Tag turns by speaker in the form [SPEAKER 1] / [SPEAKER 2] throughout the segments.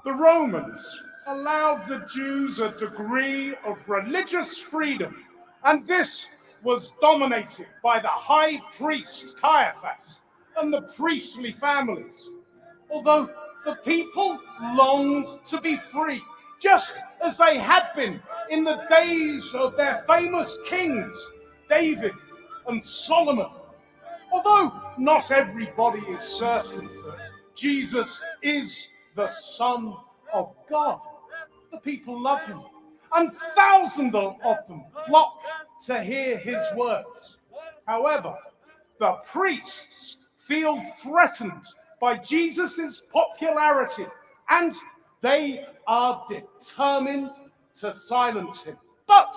[SPEAKER 1] The Romans allowed the Jews a degree of religious freedom, and this was dominated by the high priest Caiaphas and the priestly families. Although the people longed to be free, just as they had been in the days of their famous kings, David and Solomon. Although not everybody is certain that Jesus is the Son of God, the people love him, and thousands of them flock to hear his words. However, the priests feel threatened by Jesus' popularity, and they are determined to silence him. But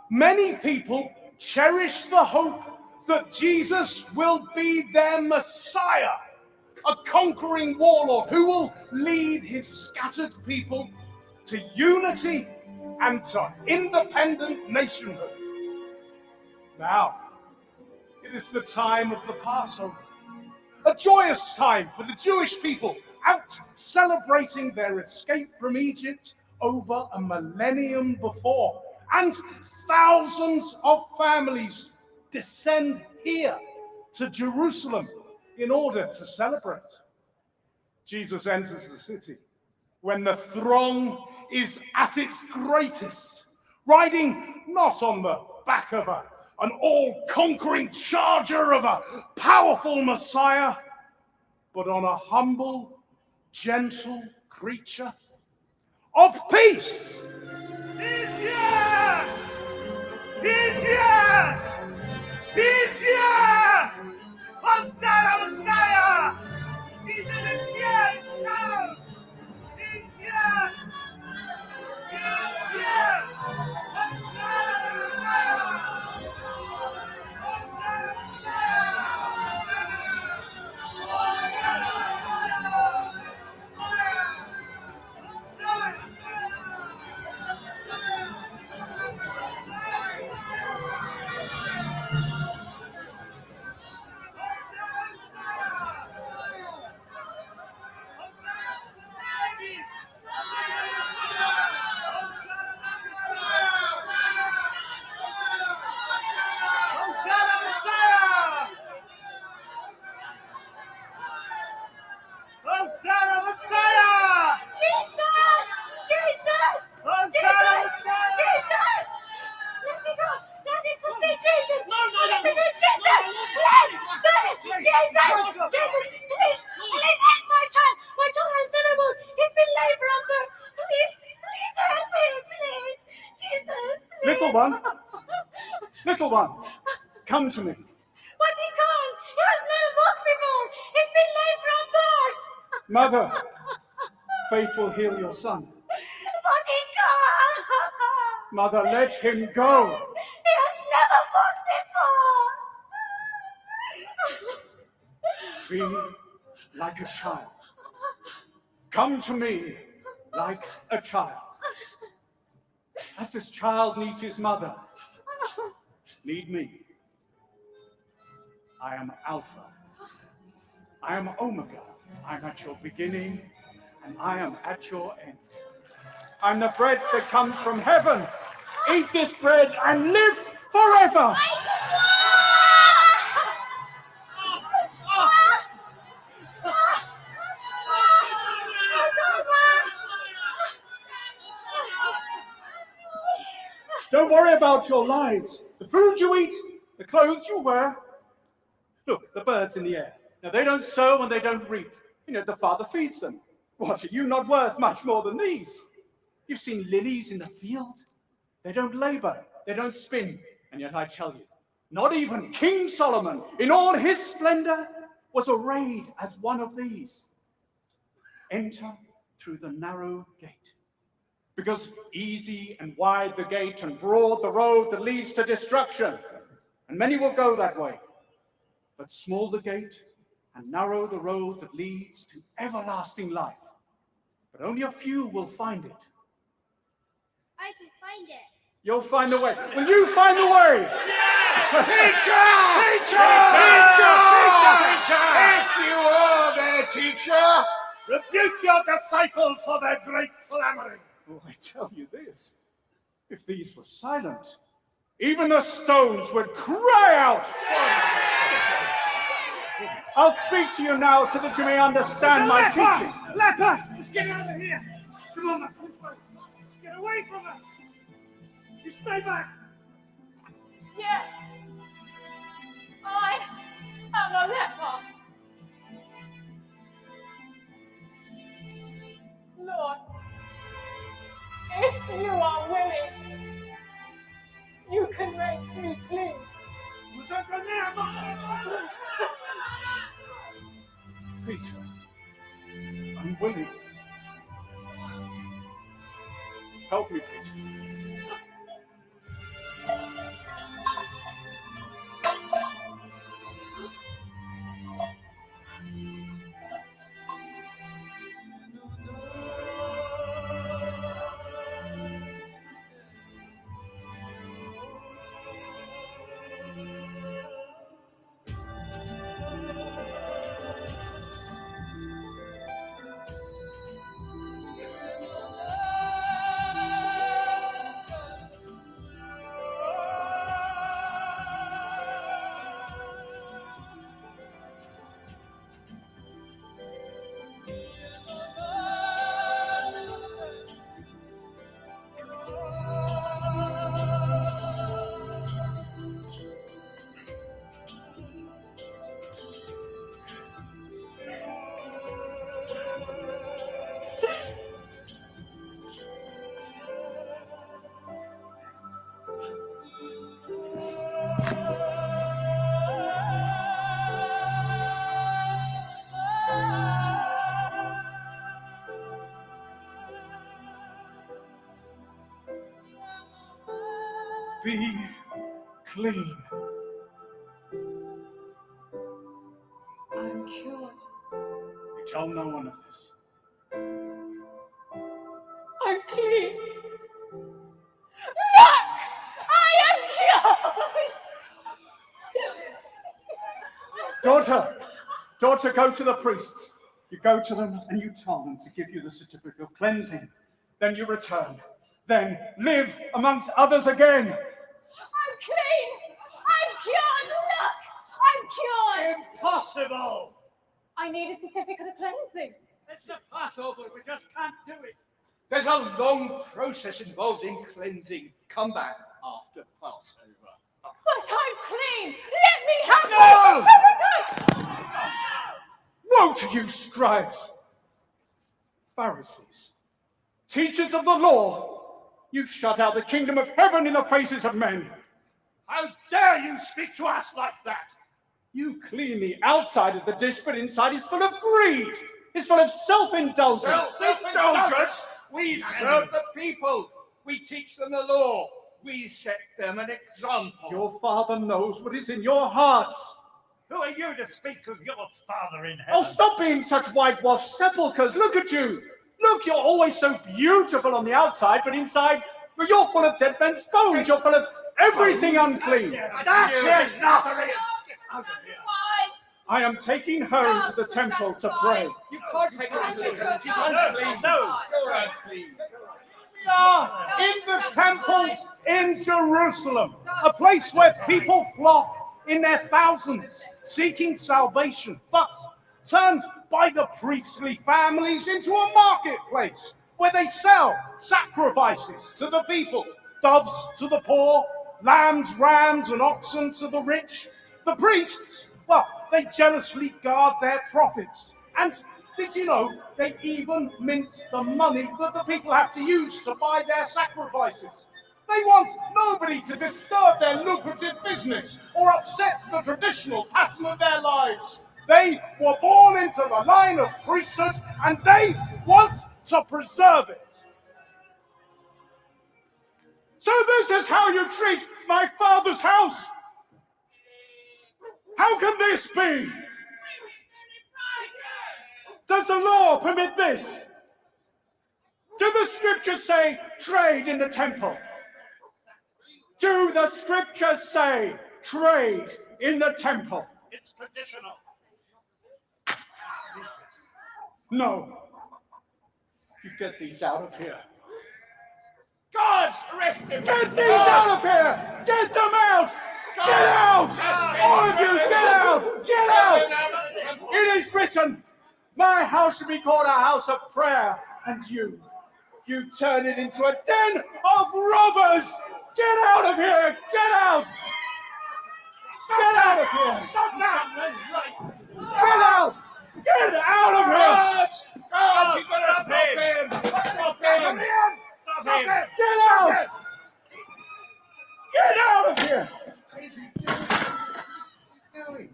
[SPEAKER 1] many people cherish the hope that Jesus will be their Messiah, a conquering warlord who will lead his scattered people to unity and to independent nationhood. Now, it is the time of the Passover, a joyous time for the Jewish people out celebrating their escape from Egypt over a millennium before. And thousands of families descend here to Jerusalem in order to celebrate. Jesus enters the city when the throng is at its greatest, riding not on the back of an all-conquering charger of a powerful Messiah, but on a humble, gentle creature of peace.
[SPEAKER 2] He's here! He's here! He's here! Hosanna, Messiah! Jesus is here in town! He's here! He's here! Hosanna, Messiah! Hosanna, Messiah! Hosanna, Messiah! Hosanna, Messiah!
[SPEAKER 3] Jesus! Jesus!
[SPEAKER 2] Hosanna,
[SPEAKER 3] Jesus!
[SPEAKER 2] Messiah!
[SPEAKER 3] Jesus! Let me go! I need to see Jesus!
[SPEAKER 2] No, no,
[SPEAKER 3] I need to
[SPEAKER 2] no.
[SPEAKER 3] see Jesus! Please! Jesus! Jesus! Please help my child! My child has never moved! He's been lame from birth! Please help me! Please! Jesus! Please!
[SPEAKER 4] Little one, come to me.
[SPEAKER 3] But he can't! He has never walked before! He's been lame from birth!
[SPEAKER 4] Mother, faith will heal your son.
[SPEAKER 3] But he can't!
[SPEAKER 4] Mother, let him go.
[SPEAKER 3] He has never walked before!
[SPEAKER 4] Be like a child. Come to me like a child. As this child needs his mother, need me. I am Alpha. I am Omega. I'm at your beginning, and I am at your end. I'm the bread that comes from heaven. Eat this bread and live forever. Don't worry about your lives. The food you eat, the clothes you wear. Look, the birds in the air. Now, they don't sow and they don't reap. You know, the Father feeds them. What, are you not worth much more than these? You've seen lilies in the field. They don't labor, they don't spin. And yet I tell you, not even King Solomon, in all his splendor, was arrayed as one of these. Enter through the narrow gate. Because easy and wide the gate and broad the road that leads to destruction. And many will go that way. But small the gate and narrow the road that leads to everlasting life. But only a few will find it.
[SPEAKER 5] I can find it.
[SPEAKER 4] You'll find the way. Will you find the way?
[SPEAKER 2] Yeah!
[SPEAKER 1] Teacher!
[SPEAKER 2] Teacher!
[SPEAKER 1] Teacher!
[SPEAKER 2] Teacher!
[SPEAKER 1] If you are their teacher,
[SPEAKER 2] Rebuke your disciples for their great clamoring.
[SPEAKER 4] Oh, I tell you this, if these were silent, even the stones would cry out. I'll speak to you now so that you may understand my teaching.
[SPEAKER 2] Leper! Let's get out of here! Come on, let's push back. Let's get away from her! You stay back!
[SPEAKER 3] Yes, I am a leper. Lord, if you are willing, you can make me clean.
[SPEAKER 2] We'll take her now!
[SPEAKER 4] Peter, I'm willing. Help me, Peter. Be clean.
[SPEAKER 3] I'm cured.
[SPEAKER 4] You tell no one of this.
[SPEAKER 3] I'm clean. Look! I am cured!
[SPEAKER 4] Daughter, go to the priests. You go to them and you tell them to give you the certificate of cleansing. Then you return. Then live amongst others again.
[SPEAKER 3] I'm clean! I'm cured! Look! I'm cured!
[SPEAKER 2] Impossible!
[SPEAKER 3] I need a certificate of cleansing.
[SPEAKER 2] It's the Passover, we just can't do it.
[SPEAKER 6] There's a long process involved in cleansing. Come back after Passover.
[SPEAKER 3] But I'm clean! Let me have my certificate!
[SPEAKER 4] Woe to you, scribes, Pharisees, teachers of the law! You shut out the kingdom of heaven in the faces of men.
[SPEAKER 1] How dare you speak to us like that?
[SPEAKER 4] You clean the outside of the dish, but inside is full of greed. It's full of self-indulgence.
[SPEAKER 6] Self-indulgence? We serve the people. We teach them the law. We set them an example.
[SPEAKER 4] Your Father knows what is in your hearts.
[SPEAKER 2] Who are you to speak of your Father in heaven?
[SPEAKER 4] Oh, stop being such whitewashed sepulchres. Look at you. Look, you're always so beautiful on the outside, but inside, you're full of dead men's bones. You're full of everything unclean.
[SPEAKER 2] That's it, nothing!
[SPEAKER 4] I am taking her into the temple to pray.
[SPEAKER 6] You can't take her into the temple. She's unclean.
[SPEAKER 2] No.
[SPEAKER 6] You're unclean.
[SPEAKER 1] We are in the temple in Jerusalem, a place where people flock in their thousands, seeking salvation, but turned by the priestly families into a marketplace where they sell sacrifices to the people, doves to the poor, lambs, rams, and oxen to the rich. The priests, well, they jealously guard their profits. And did you know they even mint the money that the people have to use to buy their sacrifices? They want nobody to disturb their lucrative business or upset the traditional pattern of their lives. They were born into the line of priesthood and they want to preserve it.
[SPEAKER 4] So this is how you treat my Father's house? How can this be? Does the law permit this? Do the scriptures say trade in the temple? Do the scriptures say trade in the temple?
[SPEAKER 2] It's traditional.
[SPEAKER 4] No. You get these out of here.
[SPEAKER 6] Guards, arrest him!
[SPEAKER 4] Get these out of here! Get them out! Get out! All of you, get out! Get out! It is written, my house should be called a house of prayer, and you turn it into a den of robbers! Get out of here! Get out! Get out of here!
[SPEAKER 2] Stop now!
[SPEAKER 4] Get out! Get out of here!
[SPEAKER 6] Guards! Guards, you've got to stop him! Stop him! Stop him!
[SPEAKER 4] Get out! Get out of here!
[SPEAKER 6] What is he doing? What is he doing?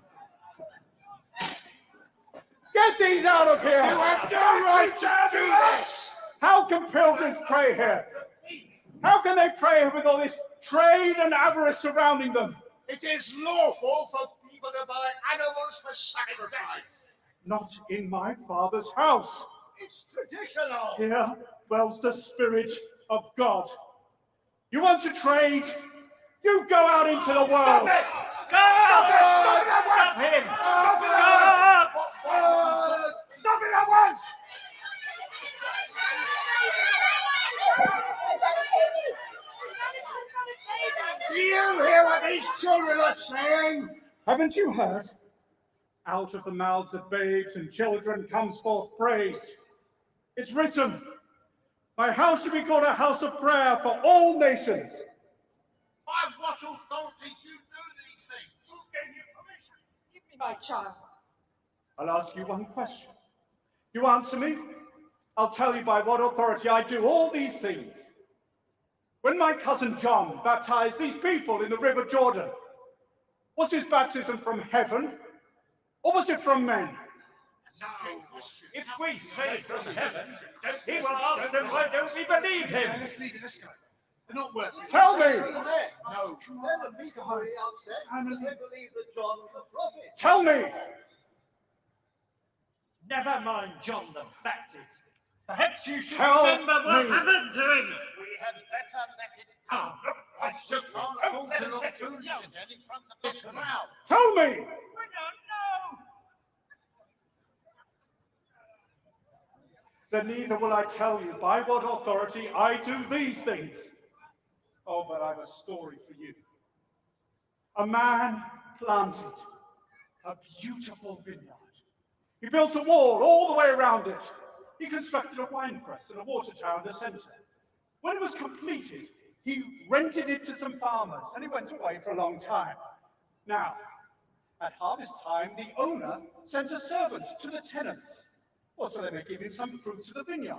[SPEAKER 4] Get these out of here!
[SPEAKER 6] You have no right to do this!
[SPEAKER 4] How can pilgrims pray here? How can they pray here with all this trade and avarice surrounding them?
[SPEAKER 6] It is lawful for people to buy animals for sacrifice.
[SPEAKER 4] Not in my Father's house.
[SPEAKER 6] It's traditional.
[SPEAKER 4] Here dwells the Spirit of God. You want to trade? You go out into the world.
[SPEAKER 6] Stop it!
[SPEAKER 2] Stop him!
[SPEAKER 6] Stop it!
[SPEAKER 2] Stop it at once!
[SPEAKER 6] Do you hear what these children are saying?
[SPEAKER 4] Haven't you heard? Out of the mouths of babes and children comes forth praise. It's written, my house should be called a house of prayer for all nations.
[SPEAKER 6] By what authority do you do these things? Who gave you permission?
[SPEAKER 3] Give me my child.
[SPEAKER 4] I'll ask you one question. You answer me, I'll tell you by what authority I do all these things. When my cousin John baptized these people in the River Jordan, was his baptism from heaven or was it from men?
[SPEAKER 2] If we say from heaven, he will ask them why don't we believe him?
[SPEAKER 7] Let's leave it, let's go. They're not worth it.
[SPEAKER 4] Tell me!
[SPEAKER 6] No, they're the people very upset because they believe that John was a prophet.
[SPEAKER 4] Tell me!
[SPEAKER 2] Never mind John the Baptist. Perhaps you should
[SPEAKER 4] Tell
[SPEAKER 2] remember what
[SPEAKER 4] me.
[SPEAKER 2] happened to him.
[SPEAKER 6] We had better let it
[SPEAKER 2] Oh, look,
[SPEAKER 6] I should can't afford to look foolish again in front of this crowd.
[SPEAKER 4] Tell me!
[SPEAKER 2] we don't know.
[SPEAKER 4] Then neither will I tell you by what authority I do these things. Oh, but I've a story for you. A man planted a beautiful vineyard. He built a wall all the way around it. He constructed a wine press and a water tower in the center. When it was completed, he rented it to some farmers, and he went away for a long time. Now, at harvest time, the owner sent a servant to the tenants, so they may give him some fruits of the vineyard.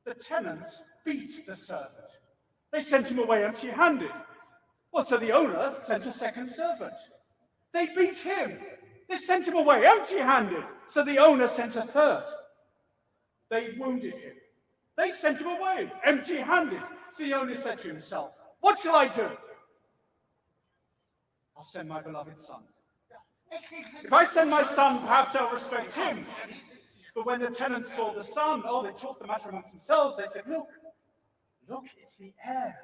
[SPEAKER 4] The tenants beat the servant. They sent him away empty-handed. So the owner sent a second servant. They beat him. They sent him away empty-handed. So the owner sent a third. They wounded him. They sent him away empty-handed. So the owner said to himself, what shall I do? I'll send my beloved son. If I send my son, perhaps I'll respect him. But when the tenants saw the son, they talked the matter amongst themselves. They said, look, it's the heir.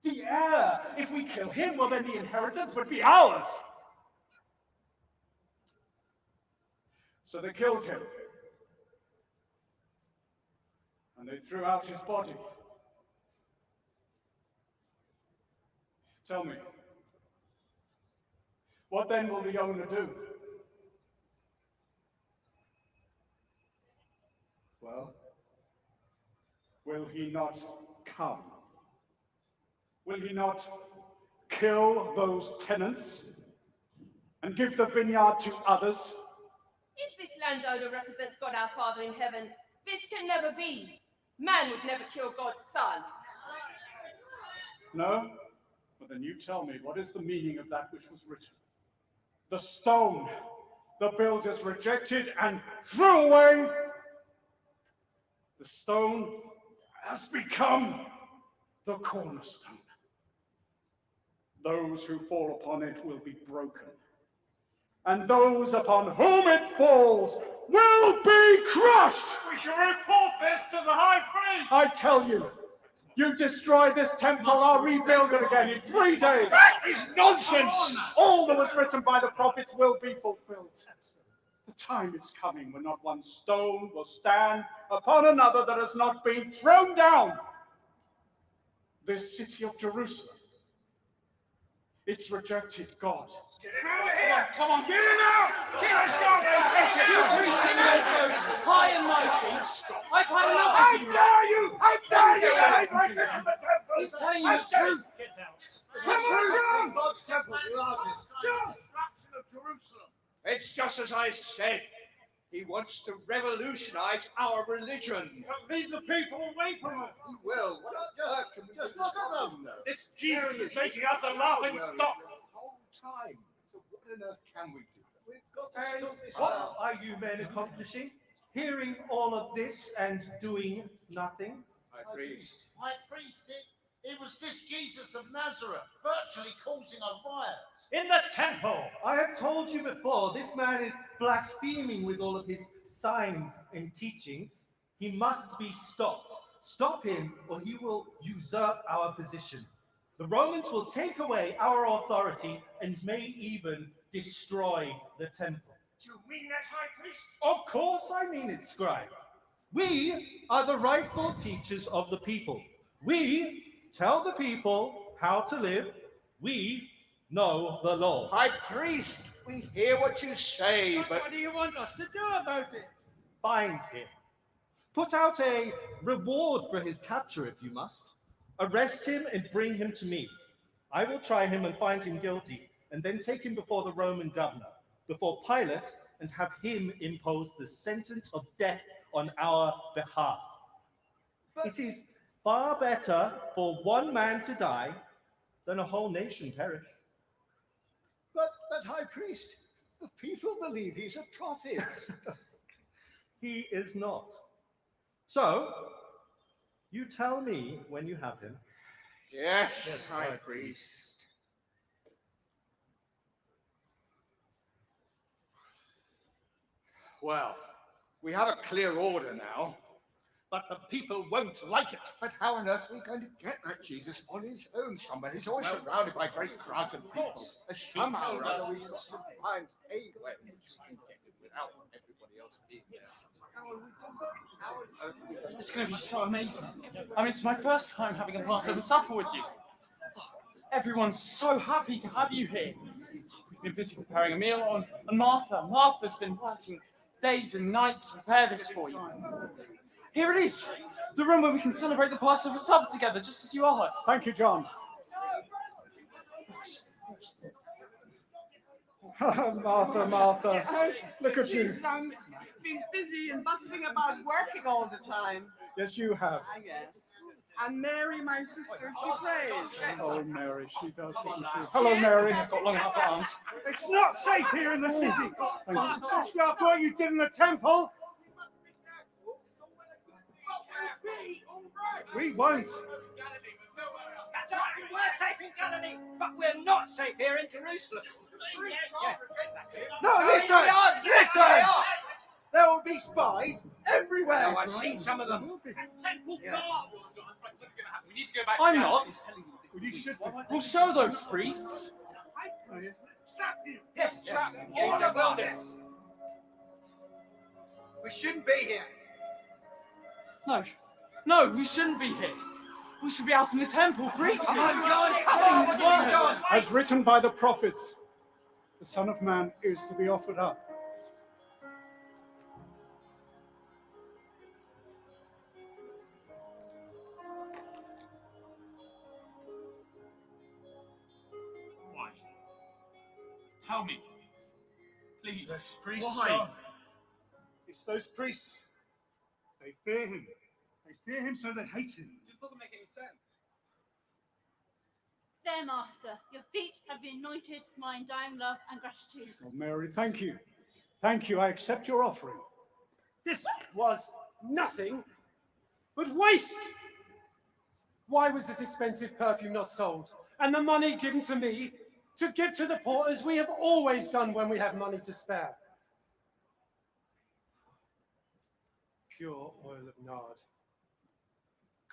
[SPEAKER 4] The heir. If we kill him, then the inheritance would be ours. So they killed him. And they threw out his body. Tell me, what then will the owner do? Well, will he not come? Will he not kill those tenants and give the vineyard to others?
[SPEAKER 8] If this landowner represents God our Father in heaven, this can never be. Man would never kill God's son.
[SPEAKER 4] No? Well, then you tell me, what is the meaning of that which was written? The stone the builders rejected and threw away. The stone has become the cornerstone. Those who fall upon it will be broken, and those upon whom it falls will be crushed.
[SPEAKER 2] We shall report this to the high priest.
[SPEAKER 4] I tell you, you destroy this temple, I'll rebuild it again in 3 days.
[SPEAKER 6] That is nonsense!
[SPEAKER 4] All that was written by the prophets will be fulfilled. The time is coming when not one stone will stand upon another that has not been thrown down. This city of Jerusalem, it's rejected God.
[SPEAKER 1] Get him out of here!
[SPEAKER 4] Come on,
[SPEAKER 1] Get him out! Let's go!
[SPEAKER 9] You priests think you're so high and mighty. I've had enough
[SPEAKER 1] How
[SPEAKER 9] of you.
[SPEAKER 1] dare you! How dare you behave like this in the temple!
[SPEAKER 9] He's telling you the truth.
[SPEAKER 1] Come on, John!
[SPEAKER 6] God's temple, you are
[SPEAKER 1] John!
[SPEAKER 6] destruction of Jerusalem. It's just as I said. He wants to revolutionize our religion.
[SPEAKER 1] Lead the people away from us!
[SPEAKER 6] He will. What on earth can we just look at them?
[SPEAKER 1] This Jesus is making us a laughing stock!
[SPEAKER 6] The whole time. So what on earth can we do? We've got to
[SPEAKER 2] And
[SPEAKER 6] stop this.
[SPEAKER 2] what are you men accomplishing? Hearing all of this and doing nothing?
[SPEAKER 6] High priest.
[SPEAKER 10] High priest, it was this Jesus of Nazareth, virtually causing a riot.
[SPEAKER 1] In the temple!
[SPEAKER 2] I have told you before, this man is blaspheming with all of his signs and teachings. He must be stopped. Stop him, or he will usurp our position. The Romans will take away our authority and may even destroy the temple.
[SPEAKER 1] Do you mean that, High Priest?
[SPEAKER 2] Of course I mean it, scribe. We are the rightful teachers of the people. We tell the people how to live. We know the law.
[SPEAKER 6] High priest, we hear what you say, but
[SPEAKER 9] What do you want us to do about it?
[SPEAKER 2] Find him. Put out a reward for his capture if you must. Arrest him and bring him to me. I will try him and find him guilty, and then take him before the Roman governor, before Pilate, and have him impose the sentence of death on our behalf. It is far better for one man to die than a whole nation perish.
[SPEAKER 6] but high priest, the people believe he's a prophet.
[SPEAKER 2] He is not. So, you tell me when you have him.
[SPEAKER 6] Yes, high priest. Well, we have a clear order now.
[SPEAKER 1] But the people won't like it.
[SPEAKER 6] But how on earth are we going to get that Jesus on his own somewhere? He's always surrounded by great crowds of people. And somehow or other we've got to find a way in which we can get it without everybody else being there. How will we do that? How on earth are we going to
[SPEAKER 9] It's going to be so amazing. I mean, it's my first time having a Passover supper with you. Oh, everyone's so happy to have you here. We've been busy preparing a meal, and Martha's been working days and nights to prepare this for you. Here it is, the room where we can celebrate the Passover supper together, just as you asked.
[SPEAKER 4] Thank you, John. Martha, look at you.
[SPEAKER 11] I've been busy and bustling about working all the time.
[SPEAKER 4] Yes, you have.
[SPEAKER 11] I guess. And Mary, my sister, she prays.
[SPEAKER 4] Oh, Mary, she does, doesn't she? Hello, Mary.
[SPEAKER 9] I've got long enough arms.
[SPEAKER 1] It's not safe here in the city. Especially after what you did in the temple. We won't.
[SPEAKER 9] That's right, we're safe in Galilee, but we're not safe here in Jerusalem.
[SPEAKER 6] No, listen! Listen! There will be spies everywhere.
[SPEAKER 9] I've seen some of them.
[SPEAKER 6] Yes.
[SPEAKER 9] We need to go back. I'm not.
[SPEAKER 1] You should.
[SPEAKER 9] We'll show those priests.
[SPEAKER 6] Yes, trap. All the building. We shouldn't be here.
[SPEAKER 9] No, we shouldn't be here. We should be out in the temple preaching.
[SPEAKER 6] Come on, John. Come on, what are you doing?
[SPEAKER 4] As written by the prophets, the Son of Man is to be offered up.
[SPEAKER 7] Why? Tell me. Please.
[SPEAKER 1] Those priests,
[SPEAKER 7] Why?
[SPEAKER 1] John. It's those priests. They fear him. They fear him, so they hate him.
[SPEAKER 7] It just doesn't make any sense.
[SPEAKER 3] There, Master, your feet have been anointed, my undying love and gratitude.
[SPEAKER 4] Oh, Mary, thank you. Thank you. I accept your offering.
[SPEAKER 12] This was nothing but waste. Why was this expensive perfume not sold? And the money given to me to give to the poor, as we have always done when we have money to spare. Pure oil of nard.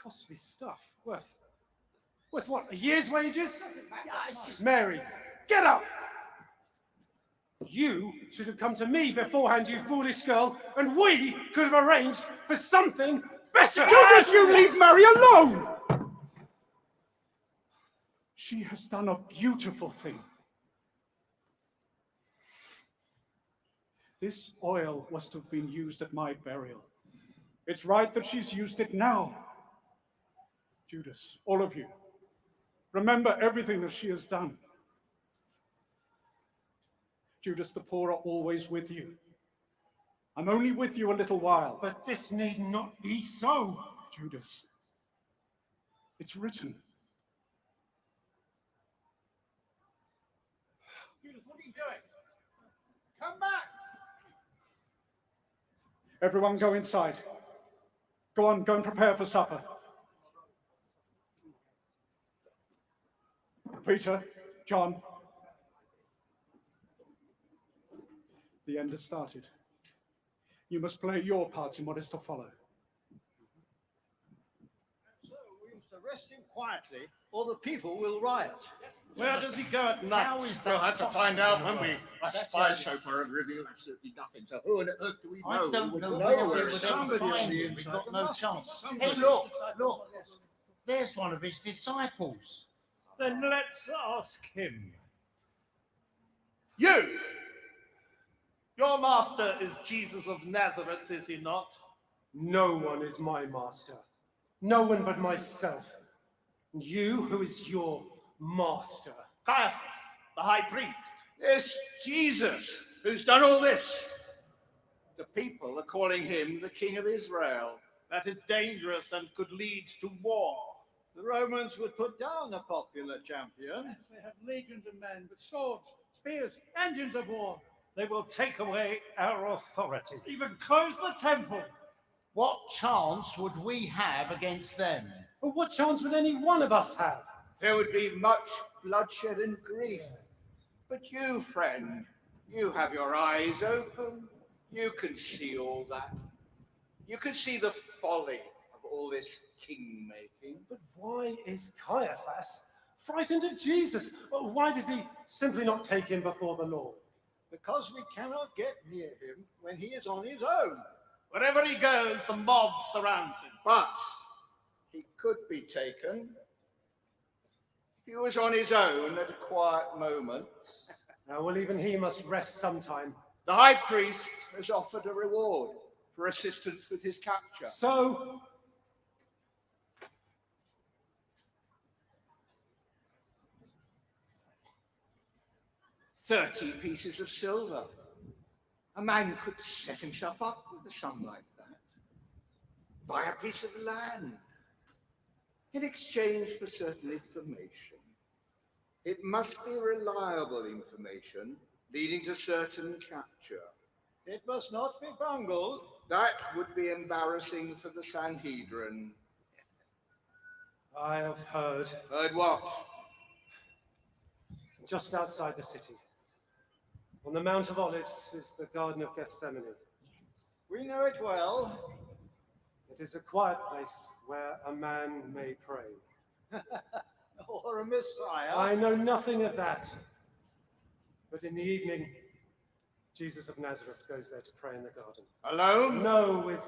[SPEAKER 12] Costly stuff. Worth what, a year's wages? Mary, get up! You should have come to me beforehand, you foolish girl, and we could have arranged for something better.
[SPEAKER 4] Judas, you leave Mary alone! She has done a beautiful thing. This oil was to have been used at my burial. It's right that she's used it now. Judas, all of you, remember everything that she has done. Judas, the poor are always with you. I'm only with you a little while.
[SPEAKER 12] But this need not be so.
[SPEAKER 4] Judas, it's written.
[SPEAKER 7] Judas, what are you doing?
[SPEAKER 10] Come back!
[SPEAKER 4] Everyone go inside. Go on, go and prepare for supper. Peter, John. The end has started. You must play your parts in what is to follow.
[SPEAKER 13] So we must arrest him quietly, or the people will riot.
[SPEAKER 6] Where does he go at night?
[SPEAKER 10] Now we'll have to find out when we. Our spies so far have revealed absolutely nothing. So who on earth do we know?
[SPEAKER 6] I don't know
[SPEAKER 10] where
[SPEAKER 6] where
[SPEAKER 10] we
[SPEAKER 6] we
[SPEAKER 10] would
[SPEAKER 6] would find him. We've got no chance. Hey, look! There's one of his disciples.
[SPEAKER 14] Then let's ask him.
[SPEAKER 7] You! Your master is Jesus of Nazareth, is he not?
[SPEAKER 12] No one is my master. No one but myself. And you, who is your master?
[SPEAKER 7] Caiaphas, the high priest.
[SPEAKER 6] This Jesus, who's done all this. The people are calling him the King of Israel.
[SPEAKER 7] That is dangerous and could lead to war.
[SPEAKER 13] The Romans would put down a popular champion.
[SPEAKER 15] They have legions of men with swords, spears, engines of war.
[SPEAKER 14] They will take away our authority.
[SPEAKER 15] Even close the temple.
[SPEAKER 10] What chance would we have against them?
[SPEAKER 12] But what chance would any one of us have?
[SPEAKER 6] There would be much bloodshed and grief. But you, friend, you have your eyes open. You can see all that. You can see the folly of all this king-making.
[SPEAKER 12] But why is Caiaphas frightened of Jesus? Why does he simply not take him before the law?
[SPEAKER 13] Because we cannot get near him when he is on his own.
[SPEAKER 7] Wherever he goes, the mob surrounds him.
[SPEAKER 6] But he could be taken if he was on his own at a quiet moment.
[SPEAKER 12] Now, well, even he must rest sometime.
[SPEAKER 6] The high priest has offered a reward for assistance with his capture.
[SPEAKER 12] So,
[SPEAKER 6] 30 pieces of silver. A man could set himself up with a sum like that. Buy a piece of land in exchange for certain information. It must be reliable information leading to certain capture.
[SPEAKER 13] It must not be bungled.
[SPEAKER 6] That would be embarrassing for the Sanhedrin.
[SPEAKER 12] I have heard.
[SPEAKER 6] Heard what?
[SPEAKER 12] Just outside the city, on the Mount of Olives, is the Garden of Gethsemane.
[SPEAKER 13] We know it well.
[SPEAKER 12] It is a quiet place where a man may pray.
[SPEAKER 13] Or a messiah.
[SPEAKER 12] I know nothing of that. But in the evening, Jesus of Nazareth goes there to pray in the garden.
[SPEAKER 6] Alone?
[SPEAKER 12] No, with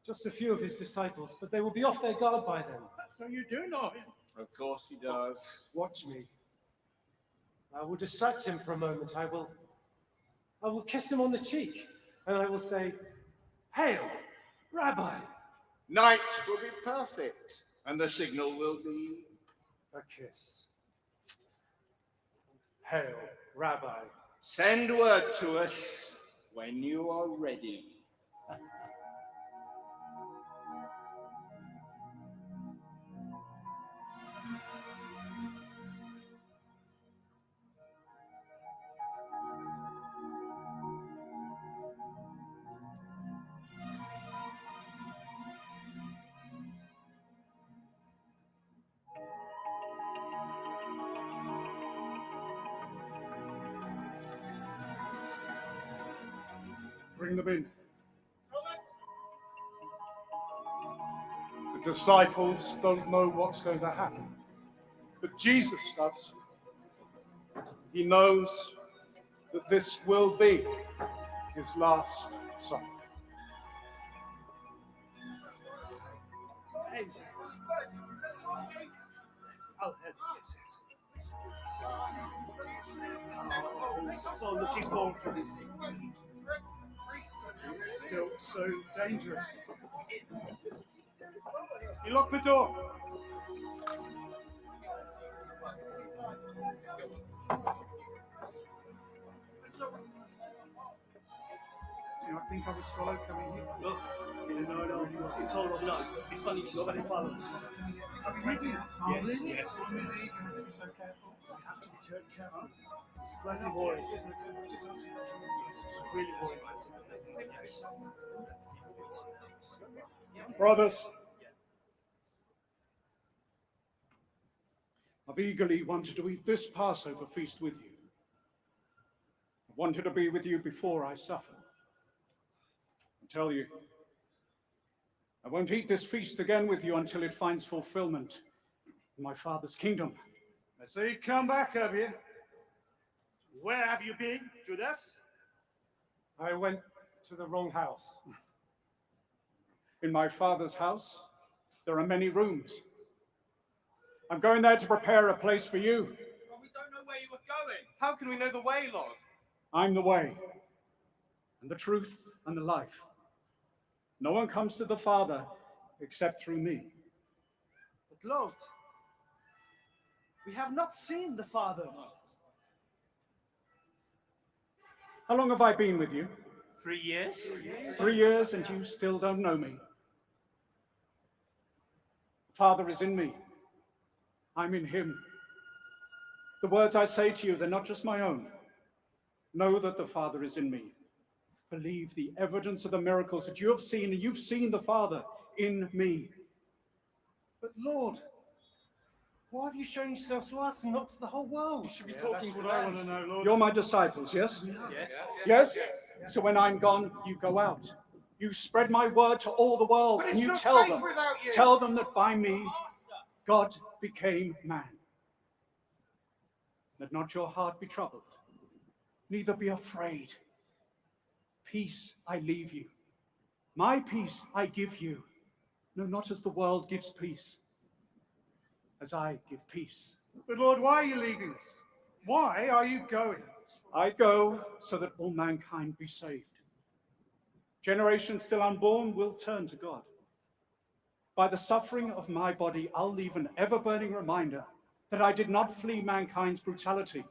[SPEAKER 12] just a few of his disciples, but they will be off their guard by then.
[SPEAKER 15] So you do know him?
[SPEAKER 6] Of course he does.
[SPEAKER 12] Watch me. I will distract him for a moment. I will kiss him on the cheek, and I will say, "Hail, Rabbi."
[SPEAKER 6] Night will be perfect, and the signal will be
[SPEAKER 12] a kiss. Hail, Rabbi.
[SPEAKER 6] Send word to us when you are ready.
[SPEAKER 4] Bring them in.
[SPEAKER 1] The disciples don't know what's going to happen, but Jesus does. He knows that this will be his last supper.
[SPEAKER 14] I'll help Jesus. I'm so looking forward to this.
[SPEAKER 1] It's still so dangerous. You lock the door. Do you not think I was swallowed coming here?
[SPEAKER 14] Look, no, it's all done. It's funny, nobody follows. Yes.
[SPEAKER 1] Be so careful. We have to be careful.
[SPEAKER 14] Slightly worried. Really worried.
[SPEAKER 4] Brothers, I've eagerly wanted to eat this Passover feast with you. I wanted to be with you before I suffer. I tell you, I won't eat this feast again with you until it finds fulfillment in my Father's kingdom.
[SPEAKER 1] I see you come back, have you?
[SPEAKER 14] Where have you been, Judas?
[SPEAKER 12] I went to the wrong house.
[SPEAKER 4] In my Father's house, there are many rooms. I'm going there to prepare a place for you.
[SPEAKER 9] But we don't know where you were going.
[SPEAKER 2] How can we know the way, Lord?
[SPEAKER 4] I'm the way, and the truth, and the life. No one comes to the Father except through me.
[SPEAKER 2] But Lord, we have not seen the Father.
[SPEAKER 4] How long have I been with you?
[SPEAKER 14] 3 years?
[SPEAKER 4] 3 years, and you still don't know me. The Father is in me. I'm in him. The words I say to you, they're not just my own. Know that the Father is in me. Believe the evidence of the miracles that you have seen, and you've seen the Father in me.
[SPEAKER 2] But Lord, why have you shown yourself to us and not to the whole world?
[SPEAKER 9] You should be talking to
[SPEAKER 1] That's what I
[SPEAKER 9] them.
[SPEAKER 1] want to know, Lord.
[SPEAKER 4] You're my disciples, yes?
[SPEAKER 14] Yes.
[SPEAKER 4] Yes? So when I'm gone, you go out. You spread my word to all the world,
[SPEAKER 6] But
[SPEAKER 4] and
[SPEAKER 6] it's
[SPEAKER 4] you
[SPEAKER 6] not
[SPEAKER 4] tell
[SPEAKER 6] safe
[SPEAKER 4] them.
[SPEAKER 6] without you.
[SPEAKER 4] Tell them that by me, God became man. Let not your heart be troubled, neither be afraid. Peace I leave you. My peace I give you. No, not as the world gives peace, as I give peace.
[SPEAKER 1] But Lord, why are you leaving us? Why are you going?
[SPEAKER 4] I go so that all mankind be saved. Generations still unborn will turn to God. By the suffering of my body, I'll leave an ever-burning reminder that I did not flee mankind's brutality.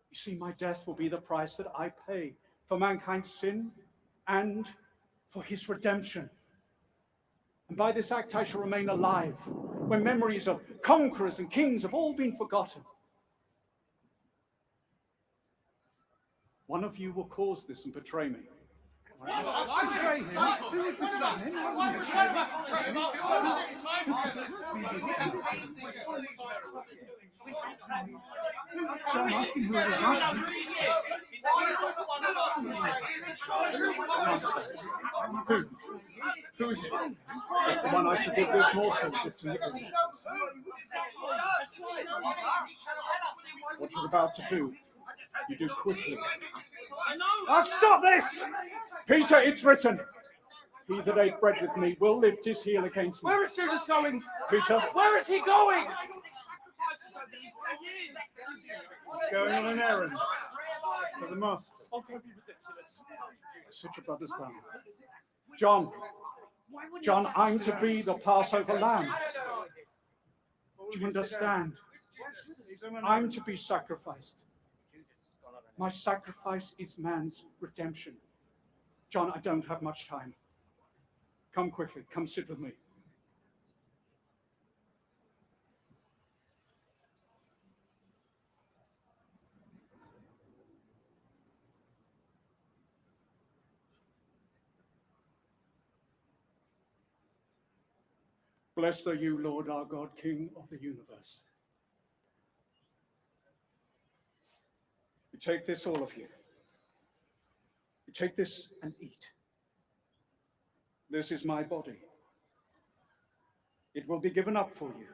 [SPEAKER 4] You see, my death will be the price that I pay for mankind's sin and for his redemption. And by this act, I shall remain alive when memories of conquerors and kings have all been forgotten. One of you will cause this and betray me.
[SPEAKER 1] Betray him? Who would betray him?
[SPEAKER 10] One of us betray him after all this time.
[SPEAKER 15] John asking who it is asking.
[SPEAKER 4] Who is it? That's the one I should give this morsel to Nicholas. What you're about to do, you do quickly.
[SPEAKER 1] I'll stop this!
[SPEAKER 4] Peter, it's written. He that ate bread with me will lift his heel against me.
[SPEAKER 1] Where is Judas going?
[SPEAKER 4] Peter,
[SPEAKER 1] Where is he going? He's going on an errand for the master.
[SPEAKER 9] Oh, don't be ridiculous.
[SPEAKER 4] sit your brothers down. John, I'm to be the Passover lamb. Do you understand? I'm to be sacrificed. My sacrifice is man's redemption. John, I don't have much time. Come quickly, come sit with me. Blessed are you, Lord our God, King of the universe. You take this, all of you. You take this and eat. This is my body. It will be given up for you.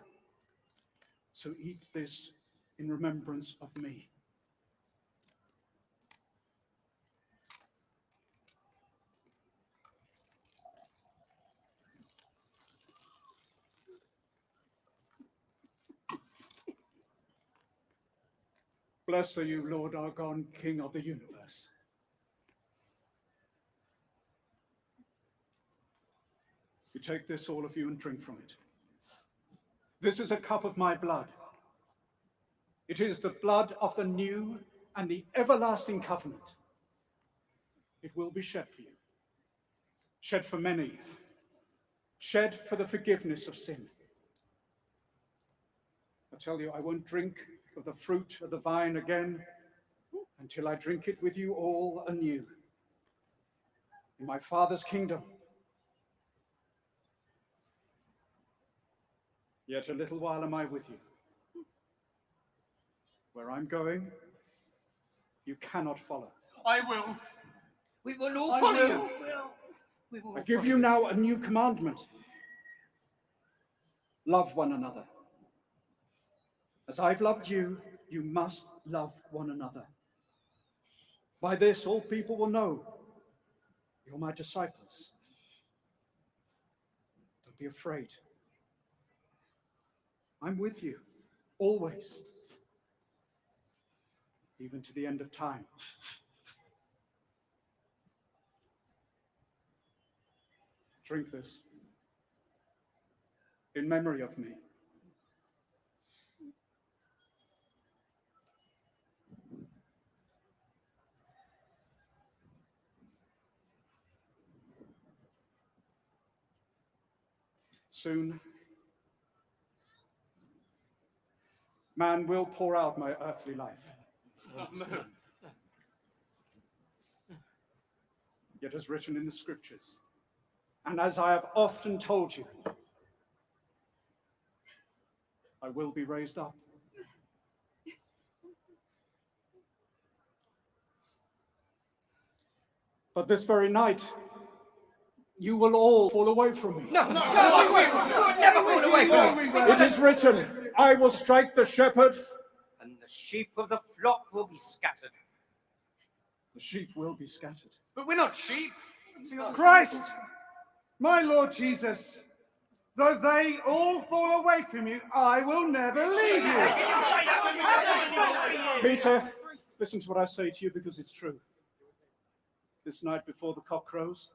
[SPEAKER 4] So eat this in remembrance of me. Blessed are you, Lord our God, King of the universe. You take this, all of you, and drink from it. This is a cup of my blood. It is the blood of the new and the everlasting covenant. It will be shed for you, shed for many, shed for the forgiveness of sin. I tell you, I won't drink of the fruit of the vine again until I drink it with you all anew in my Father's kingdom. Yet a little while am I with you. Where I'm going, you cannot follow.
[SPEAKER 9] I will.
[SPEAKER 10] We will all follow you. We will
[SPEAKER 4] I give you now a new commandment. Love one another. As I've loved you, you must love one another. By this, all people will know you're my disciples. Don't be afraid. I'm with you, always, even to the end of time. Drink this in memory of me. Soon, man will pour out my earthly life. Yet as written in the scriptures, and as I have often told you, I will be raised up. But this very night, you will all fall away from me.
[SPEAKER 10] No, never fall away from me.
[SPEAKER 4] It is written, I will strike the shepherd,
[SPEAKER 10] And the sheep of the flock will be scattered.
[SPEAKER 4] the sheep will be scattered.
[SPEAKER 7] But we're not sheep.
[SPEAKER 1] Christ, my Lord Jesus, though they all fall away from you, I will never leave you.
[SPEAKER 4] Peter, listen to what I say to you because it's true. This night before the cock crows,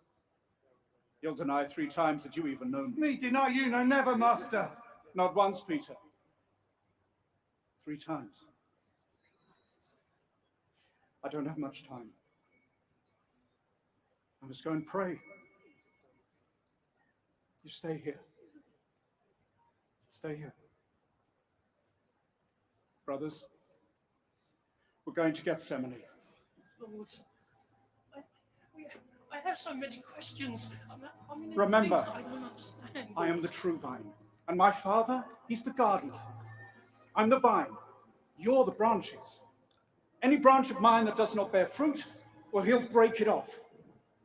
[SPEAKER 4] you'll deny 3 times that you even know me.
[SPEAKER 1] Me deny you, no never, master.
[SPEAKER 4] Not once, Peter. 3 times. I don't have much time. I must go and pray. You stay here. Stay here. Brothers, we're going to Gethsemane.
[SPEAKER 11] Lord, I have so many questions. I mean,
[SPEAKER 4] Remember,
[SPEAKER 11] things I don't understand.
[SPEAKER 4] I am the true vine, and my Father, he's the gardener. I'm the vine. You're the branches. Any branch of mine that does not bear fruit, well, he'll break it off.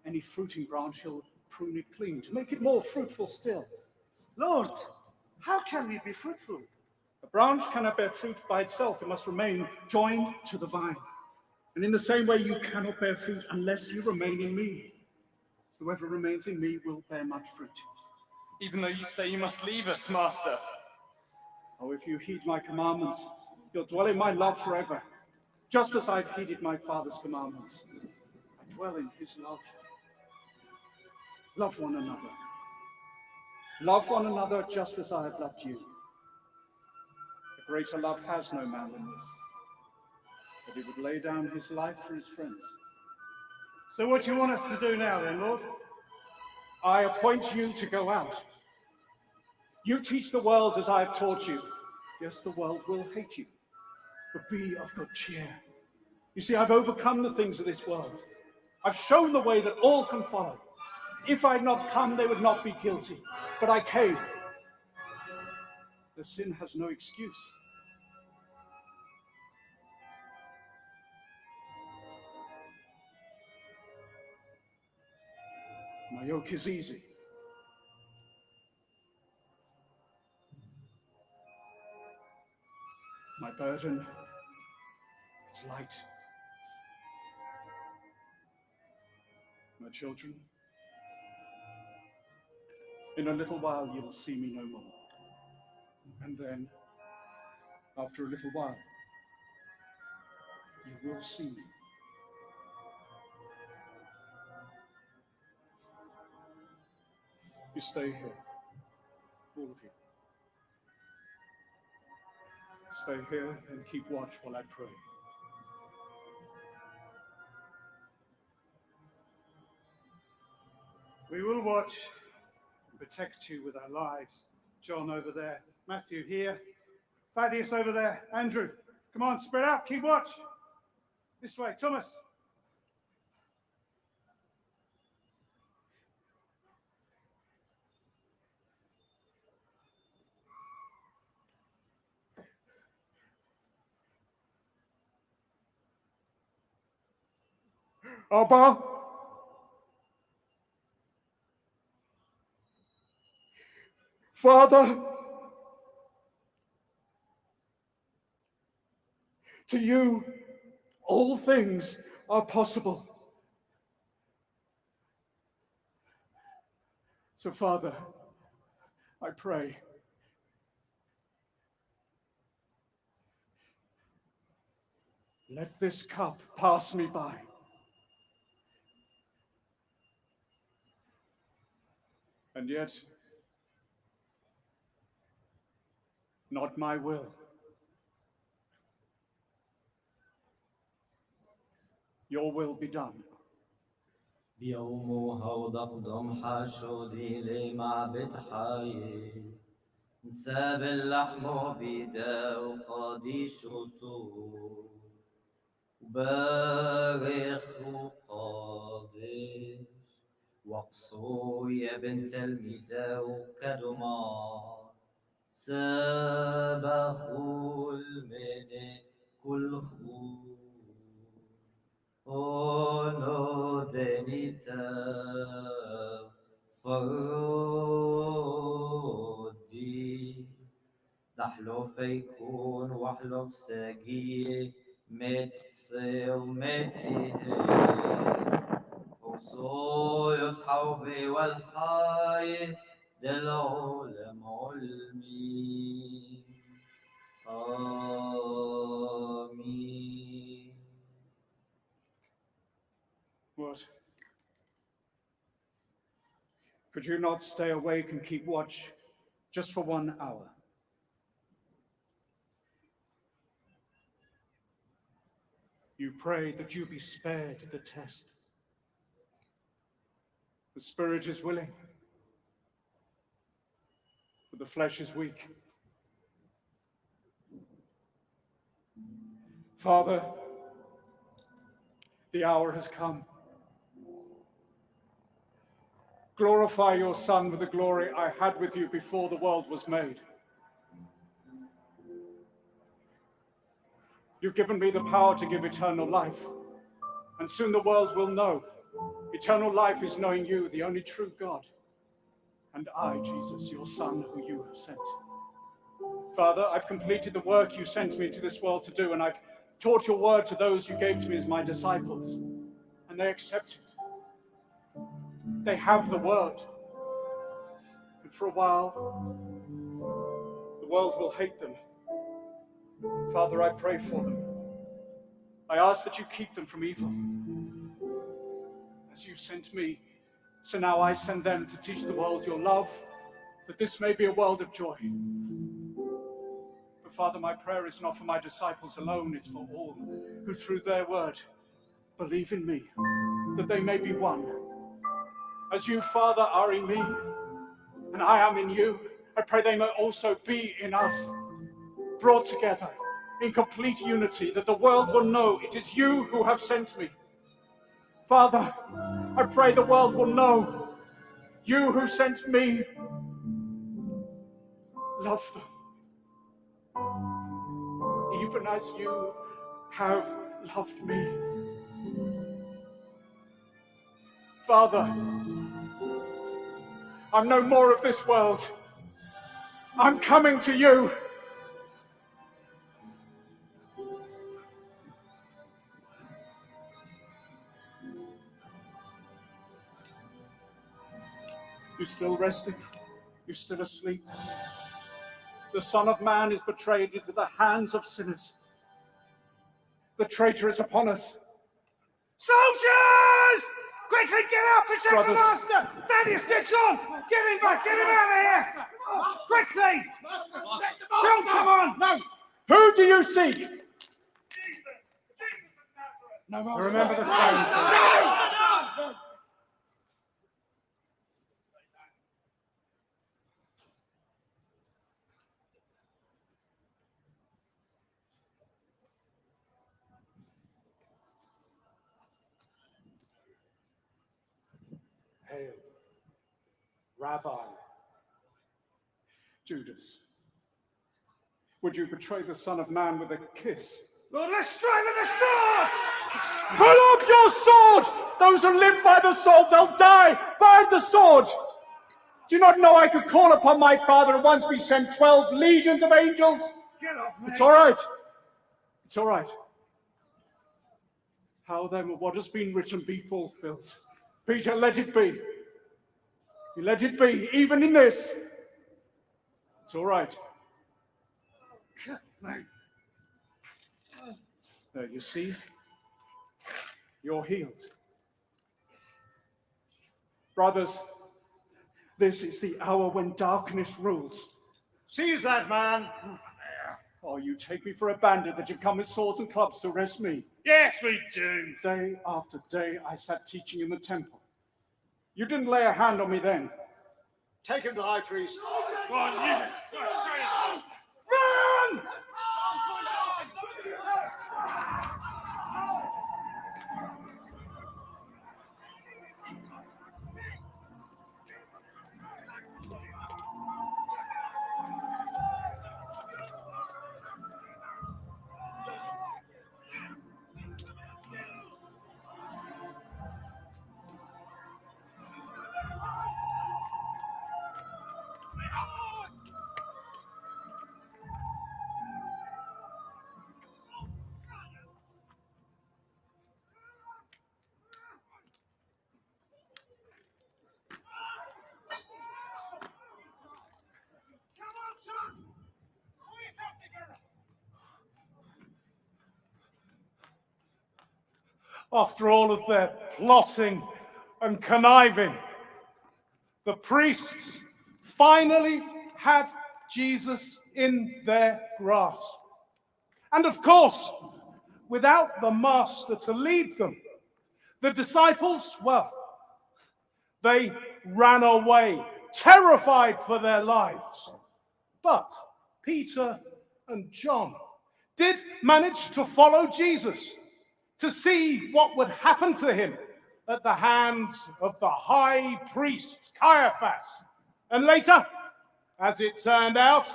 [SPEAKER 4] Any fruiting branch, he'll prune it clean to make it more fruitful still.
[SPEAKER 14] Lord, how can we be fruitful?
[SPEAKER 4] A branch cannot bear fruit by itself. It must remain joined to the vine. And in the same way, you cannot bear fruit unless you remain in me. Whoever remains in me will bear much fruit.
[SPEAKER 9] Even though you say you must leave us, Master.
[SPEAKER 4] Oh, if you heed my commandments, you'll dwell in my love forever, just as I've heeded my Father's commandments. I dwell in his love. Love one another. Love one another just as I have loved you. A greater love has no man than this, that he would lay down his life for his friends.
[SPEAKER 1] So what do you want us to do now then, Lord?
[SPEAKER 4] I appoint you to go out. You teach the world as I have taught you. Yes, the world will hate you, but be of good cheer. You see, I've overcome the things of this world. I've shown the way that all can follow. If I had not come, they would not be guilty, but I came. The sin has no excuse. My yoke is easy. My burden is light. My children, in a little while you will see me no more. And then, after a little while, You will see me. You stay here, all of you. Stay here and keep watch while I pray.
[SPEAKER 14] We will watch and protect you with our lives. John over there, Matthew here, Thaddeus over there, Andrew. Come on, spread out, keep watch. This way, Thomas.
[SPEAKER 4] Abba, Father, to you all things are possible. So, Father, I pray, let this cup pass me by. And yet, not my will. Your will be done.
[SPEAKER 16] بيومو هودق ضم حشودي لي معبد حاي نساب اللحم بيدا وقاضي شوتو وبارخ وقادش وقصو يا بنت الميدا وكدما سبخوا المني كل خو Ono denita فرودي تحلف يكون وحلف ساقي متحصي ومتيه وصويت حوبي والحاي للعلم علمي آمين.
[SPEAKER 4] What? Could you not stay awake and keep watch just for 1 hour? You prayed that you be spared the test. The spirit is willing, but the flesh is weak. Father, the hour has come. Glorify your Son with the glory I had with you before the world was made. You've given me the power to give eternal life, and soon the world will know. Eternal life is knowing you, the only true God, and I, Jesus, your Son, who you have sent. Father, I've completed the work you sent me to this world to do, and I've taught your word to those you gave to me as my disciples, and they accept it. They have the word. And for a while, the world will hate them. Father, I pray for them. I ask that you keep them from evil. As you sent me, so now I send them to teach the world your love, that this may be a world of joy. But Father, my prayer is not for my disciples alone, it's for all who through their word believe in me, that they may be one. As you, Father, are in me, and I am in you, I pray they may also be in us, brought together in complete unity, that the world will know it is you who have sent me. Father, I pray the world will know you who sent me love them, even as you have loved me. Father, I'm no more of this world. I'm coming to you. You still resting? You still asleep? The Son of Man is betrayed into the hands of sinners. The traitor is upon us.
[SPEAKER 1] Soldiers! Quickly get up! Protect the
[SPEAKER 4] Brothers.
[SPEAKER 1] master! Thaddeus, get John! Get him back! Get him out of here! Quickly! John, come on!
[SPEAKER 14] No!
[SPEAKER 4] Who do you seek?
[SPEAKER 14] No, master.
[SPEAKER 4] Remember the sound.
[SPEAKER 14] No!
[SPEAKER 4] Hail, Rabbi. Judas, would you betray the Son of Man with a kiss?
[SPEAKER 1] Lord, let's strike with the sword!
[SPEAKER 4] Pull up your sword! Those who live by the sword, they'll die! Find the sword! Do you not know I could call upon my Father and once we sent 12 legions of angels?
[SPEAKER 1] Get off me!
[SPEAKER 4] It's all right. It's all right. How then will what has been written be fulfilled? Peter, let it be. Let it be, even in this. It's all right. There, you see? You're healed. Brothers, this is the hour when darkness rules.
[SPEAKER 13] Seize that man.
[SPEAKER 4] Oh, you take me for a bandit that you come with swords and clubs to arrest me.
[SPEAKER 1] Yes, we do.
[SPEAKER 4] Day after day, I sat teaching in the temple. You didn't lay a hand on me then.
[SPEAKER 13] Take him to the high priest.
[SPEAKER 1] Go on, you.
[SPEAKER 4] Run!
[SPEAKER 1] After all of their plotting and conniving, the priests finally had Jesus in their grasp. And of course, without the master to lead them, the disciples, well, they ran away, terrified for their lives. But Peter and John did manage to follow Jesus, to see what would happen to him at the hands of the high priest Caiaphas, and later, as it turned out,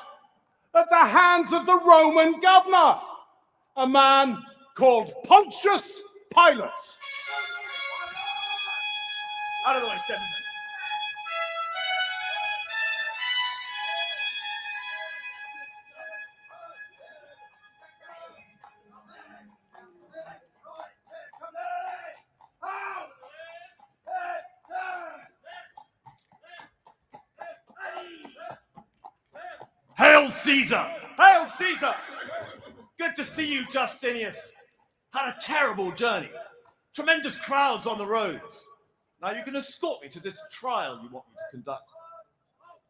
[SPEAKER 1] at the hands of the Roman governor, a man called Pontius Pilate.
[SPEAKER 9] Out of the way, citizen.
[SPEAKER 17] Hail Caesar!
[SPEAKER 9] Hail Caesar!
[SPEAKER 17] Good to see you, Justinius. Had a terrible journey. Tremendous crowds on the roads. Now you can escort me to this trial you want me to conduct.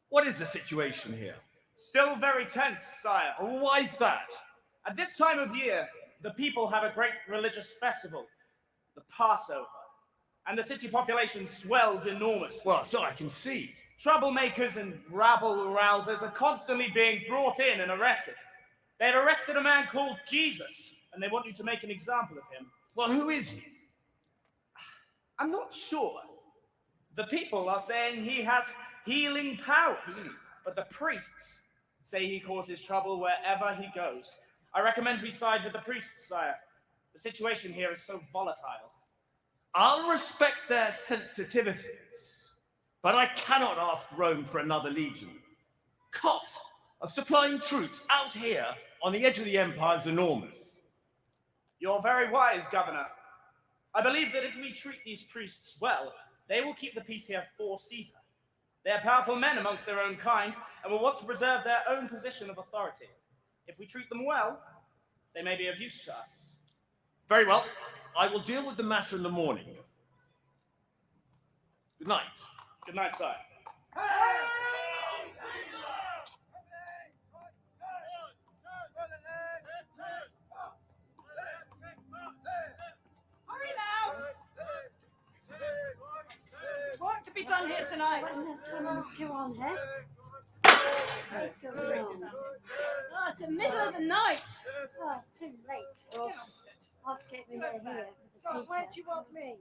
[SPEAKER 17] What is the situation here?
[SPEAKER 9] Still very tense, sire.
[SPEAKER 17] Why's that?
[SPEAKER 9] At this time of year, the people have a great religious festival, the Passover, and the city population swells enormously.
[SPEAKER 17] Well, so I can see.
[SPEAKER 9] Troublemakers and rabble-rousers are constantly being brought in and arrested. They've arrested a man called Jesus, and they want you to make an example of him.
[SPEAKER 17] Well, who is he?
[SPEAKER 9] I'm not sure. The people are saying he has healing powers, but the priests say he causes trouble wherever he goes. I recommend we side with the priests, sire. The situation here is so volatile.
[SPEAKER 17] I'll respect their sensitivities, but I cannot ask Rome for another legion. Cost of supplying troops out here on the edge of the empire is enormous.
[SPEAKER 9] You're very wise, Governor. I believe that if we treat these priests well, they will keep the peace here for Caesar. They are powerful men amongst their own kind and will want to preserve their own position of authority. If we treat them well, they may be of use to us.
[SPEAKER 17] Very well. I will deal with the matter in the morning. Good night.
[SPEAKER 4] Good night, sire.
[SPEAKER 11] Hurry now! There's work to be done here tonight.
[SPEAKER 3] Go on, hey? Let's go on.
[SPEAKER 8] Oh, it's the middle of the night.
[SPEAKER 3] Oh, it's too late. Oh, I'll get me here.
[SPEAKER 11] God, where do you want me?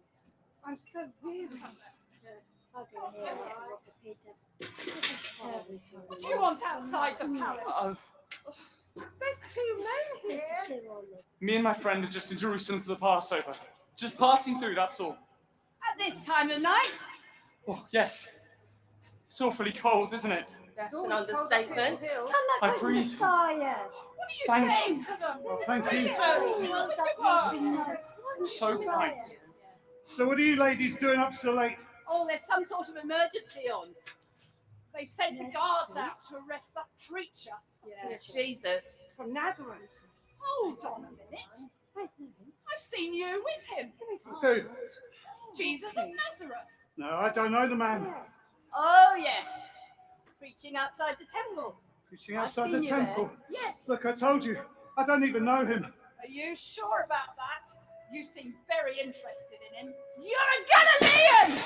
[SPEAKER 11] I'm so weary.
[SPEAKER 3] I'll go here and walk to Peter.
[SPEAKER 11] What do you want outside the palace? There's 2 men here.
[SPEAKER 9] Me and my friend are just in Jerusalem for the Passover. Just passing through, that's all.
[SPEAKER 11] At this time of night?
[SPEAKER 9] Oh, yes. It's awfully cold, isn't it?
[SPEAKER 8] That's an understatement.
[SPEAKER 9] I freeze.
[SPEAKER 11] What are you
[SPEAKER 9] Thank
[SPEAKER 11] saying
[SPEAKER 9] you.
[SPEAKER 11] to them?
[SPEAKER 14] Well, thank you.
[SPEAKER 9] So quiet.
[SPEAKER 14] So what are you ladies doing up so late?
[SPEAKER 11] Oh, there's some sort of emergency on. They've sent the guards out to arrest that preacher.
[SPEAKER 8] Yeah, Jesus.
[SPEAKER 11] From Nazareth. Hold on a minute. I've seen you with him.
[SPEAKER 14] Who?
[SPEAKER 11] Jesus of Nazareth.
[SPEAKER 14] No, I don't know the man.
[SPEAKER 11] Oh, yes. Preaching outside the temple.
[SPEAKER 14] Preaching outside
[SPEAKER 11] I've
[SPEAKER 14] the
[SPEAKER 11] seen you
[SPEAKER 14] temple.
[SPEAKER 11] there. Yes.
[SPEAKER 14] Look, I told you, I don't even know him.
[SPEAKER 11] Are you sure about that? You seem very interested in him. You're a Galilean!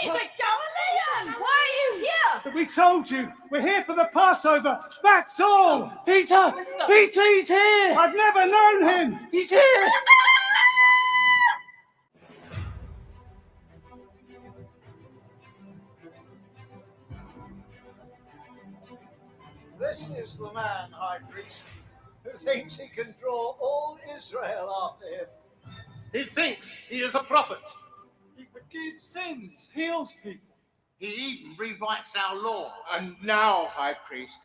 [SPEAKER 11] He's a Galilean! Why are you here?
[SPEAKER 14] But we told you, we're here for the Passover. That's all.
[SPEAKER 9] Peter! Peter, he's here!
[SPEAKER 14] I've never known him.
[SPEAKER 9] He's here!
[SPEAKER 13] This is the man, High Priest, who thinks he can draw all Israel after him.
[SPEAKER 7] He thinks he is a prophet.
[SPEAKER 14] He forgives sins, heals people.
[SPEAKER 10] He even rewrites our law. And now, High Priest,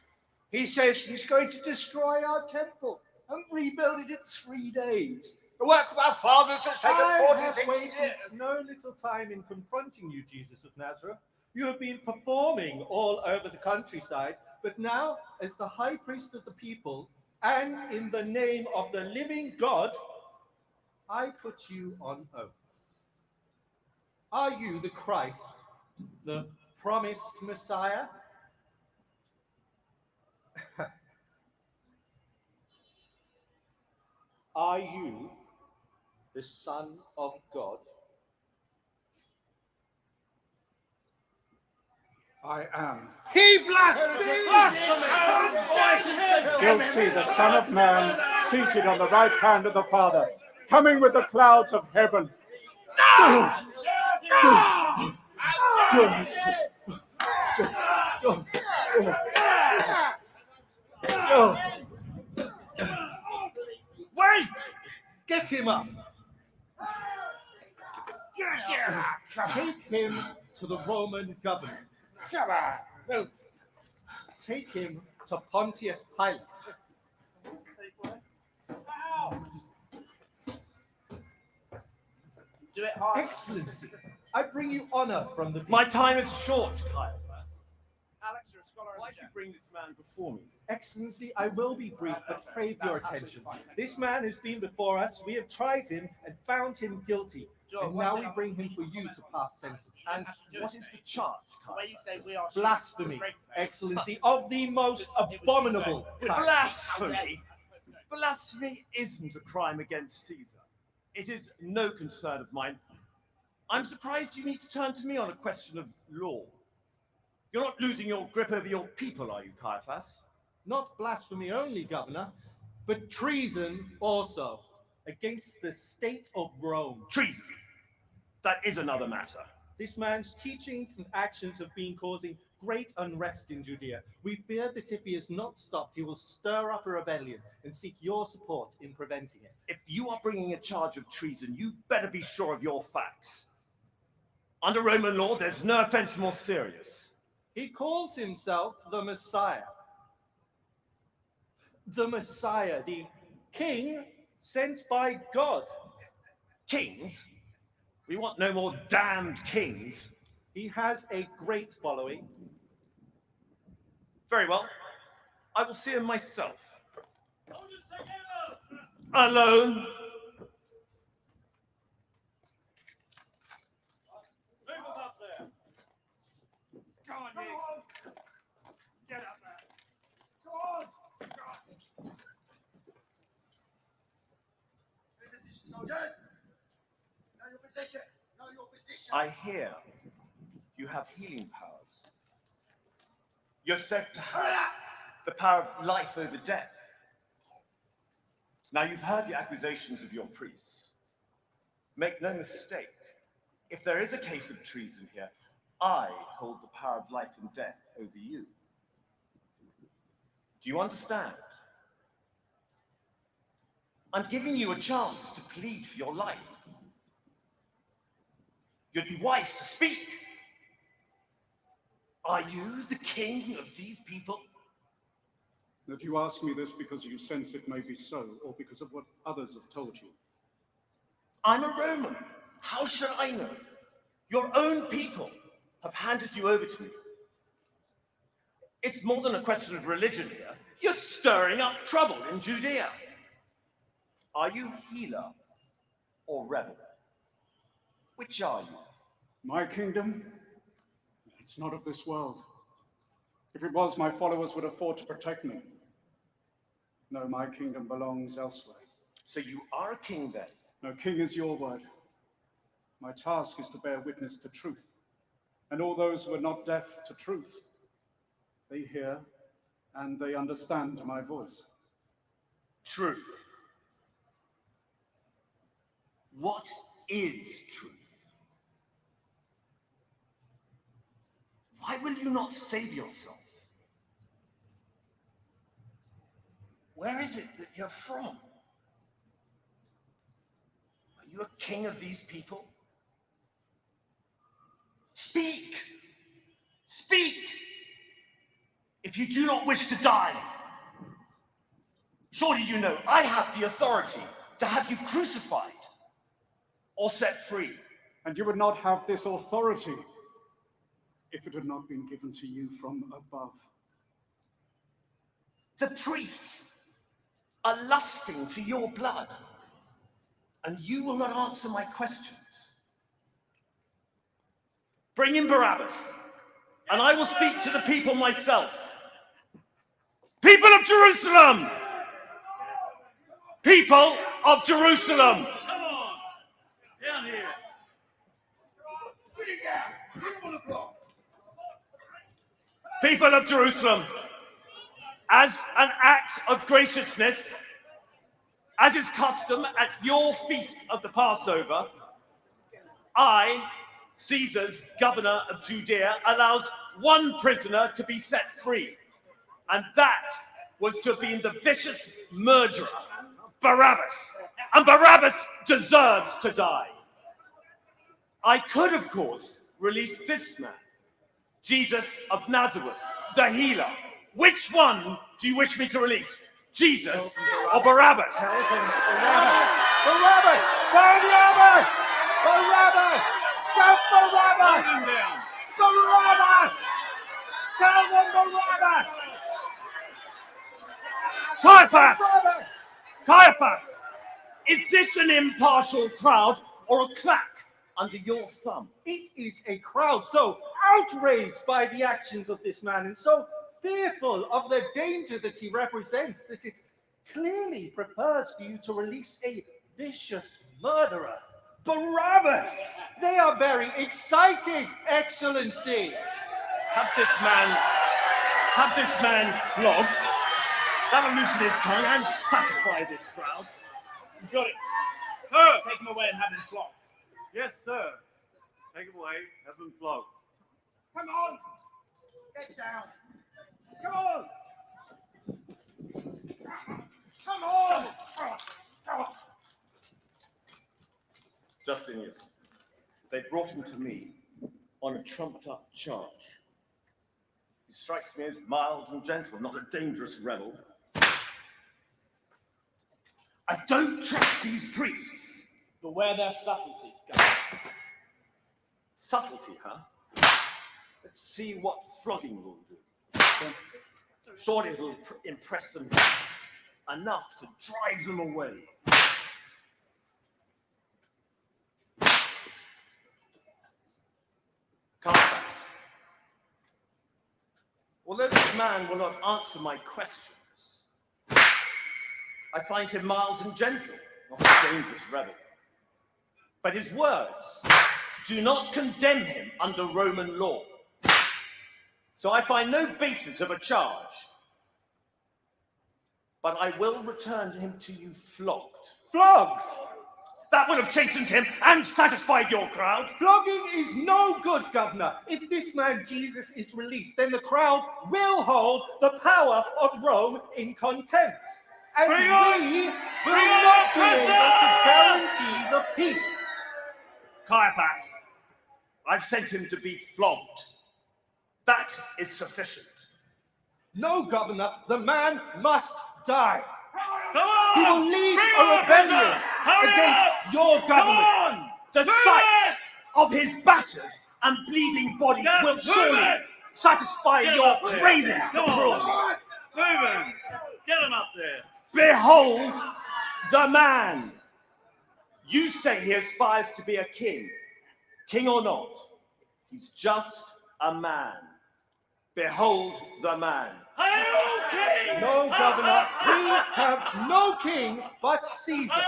[SPEAKER 10] he says he's going to destroy our temple and rebuild it in 3 days. The work of our fathers has taken
[SPEAKER 2] I have
[SPEAKER 10] 46
[SPEAKER 2] wasted
[SPEAKER 10] years.
[SPEAKER 2] no little time in confronting you, Jesus of Nazareth. You have been performing all over the countryside, but now, as the high priest of the people, and in the name of the living God, I put you on oath. Are you the Christ, the promised Messiah? Are you the Son of God?
[SPEAKER 14] I am.
[SPEAKER 10] He blasphemes!
[SPEAKER 14] You'll see the Son of Man seated on the right hand of the Father, coming with the clouds of heaven.
[SPEAKER 2] Wait! Get him up. Take him to the Roman governor.
[SPEAKER 14] Come on.
[SPEAKER 2] No. Take him to Pontius Pilate.
[SPEAKER 9] Do it hard.
[SPEAKER 2] Excellency, I bring you honor from the people.
[SPEAKER 17] My time is short, Caiaphas.
[SPEAKER 9] Alex, you're a scholar.
[SPEAKER 17] Why do you bring this man before me?
[SPEAKER 2] Excellency, I will be brief, but crave your attention. This man has been before us. We have tried him and found him guilty. And now we bring him for you to pass sentence.
[SPEAKER 17] And what is the charge, Caiaphas?
[SPEAKER 2] Blasphemy, Excellency, of the most abominable kind.
[SPEAKER 17] Blasphemy? Blasphemy isn't a crime against Caesar. It is no concern of mine. I'm surprised you need to turn to me on a question of law. You're not losing your grip over your people, are you, Caiaphas?
[SPEAKER 2] Not blasphemy only, Governor, but treason also, against the state of Rome.
[SPEAKER 17] Treason? That is another matter.
[SPEAKER 2] This man's teachings and actions have been causing great unrest in Judea. We fear that if he is not stopped, he will stir up a rebellion and seek your support in preventing it.
[SPEAKER 17] If you are bringing a charge of treason, you better be sure of your facts. Under Roman law, there's no offense more serious.
[SPEAKER 2] He calls himself the Messiah. The Messiah, the king sent by God.
[SPEAKER 17] Kings? We want no more damned kings.
[SPEAKER 2] He has a great following.
[SPEAKER 17] Very well. I will see him myself. Alone.
[SPEAKER 10] Soldiers! Know your position! Know your position!
[SPEAKER 17] I hear you have healing powers. You're said to have the power of life over death. Now, you've heard the accusations of your priests. Make no mistake, if there is a case of treason here, I hold the power of life and death over you. Do you understand? I'm giving you a chance to plead for your life. You'd be wise to speak. Are you the king of these people?
[SPEAKER 14] That you ask me this because you sense it may be so, or because of what others have told you?
[SPEAKER 17] I'm a Roman. How should I know? Your own people have handed you over to me. It's more than a question of religion here. You're stirring up trouble in Judea. Are you healer or rebel? Which are you?
[SPEAKER 14] My kingdom? It's not of this world. If it was, my followers would have fought to protect me. No, my kingdom belongs elsewhere.
[SPEAKER 17] So you are a king then?
[SPEAKER 14] No, king is your word. My task is to bear witness to truth. And all those who are not deaf to truth, they hear and they understand my voice.
[SPEAKER 17] Truth. What is truth? Why will you not save yourself? Where is it that you're from? Are you a king of these people? Speak! Speak! If you do not wish to die, surely you know I have the authority to have you crucified or set free.
[SPEAKER 14] And you would not have this authority if it had not been given to you from above.
[SPEAKER 17] The priests are lusting for your blood, and you will not answer my questions. Bring in Barabbas, and I will speak to the people myself. People of Jerusalem! People of Jerusalem!
[SPEAKER 15] Come on! Down here!
[SPEAKER 17] People of Jerusalem, as an act of graciousness, as is custom at your feast of the Passover, I, Caesar's governor of Judea, allows one prisoner to be set free, and that was to have been the vicious murderer, Barabbas, and Barabbas deserves to die. I could, of course, release this man, Jesus of Nazareth, the healer. Which one do you wish me to release? Jesus or Barabbas?
[SPEAKER 2] Barabbas! Barabbas! Barabbas! Shout Barabbas!
[SPEAKER 15] Put him down.
[SPEAKER 2] Barabbas! Tell them Barabbas!
[SPEAKER 17] Caiaphas! Caiaphas! Is this an impartial crowd or a claque under your thumb?
[SPEAKER 2] It is a crowd so outraged by the actions of this man and so fearful of the danger that he represents that it clearly prefers for you to release a vicious murderer, Barabbas. They are very excited, Excellency.
[SPEAKER 17] Have this man flogged. That'll loosen his tongue and satisfy this crowd.
[SPEAKER 15] Johnny, take him away and have him flogged.
[SPEAKER 18] Yes, sir. Take him away. Have him flogged.
[SPEAKER 15] Come on!
[SPEAKER 10] Get down!
[SPEAKER 15] Come on! Come on!
[SPEAKER 17] Justinius, they brought him to me on a trumped-up charge. He strikes me as mild and gentle, not a dangerous rebel. I don't trust these priests.
[SPEAKER 15] Beware their subtlety,
[SPEAKER 17] Subtlety, huh? Let's see what flogging will do. Surely it'll impress them enough to drive them away. Caiaphas, although this man will not answer my questions, I find him mild and gentle, not a dangerous rebel. But his words do not condemn him under Roman law. So I find no basis of a charge. But I will return him to you flogged.
[SPEAKER 2] Flogged?
[SPEAKER 17] That would have chastened him and satisfied your crowd.
[SPEAKER 2] Flogging is no good, Governor. If this man Jesus is released, then the crowd will hold the power of Rome in contempt. And we will not be able to guarantee the peace.
[SPEAKER 17] Caiaphas, I've sent him to be flogged. That is sufficient.
[SPEAKER 2] No, Governor, the man must die.
[SPEAKER 17] Come on!
[SPEAKER 2] He will lead a rebellion against your government.
[SPEAKER 17] The sight of his battered and bleeding body will surely satisfy your craving for cruelty.
[SPEAKER 18] Move him! Get him up there!
[SPEAKER 17] Behold the man! You say he aspires to be a king. King or not, he's just a man. Behold the man.
[SPEAKER 2] No, Governor, we have no king but Caesar.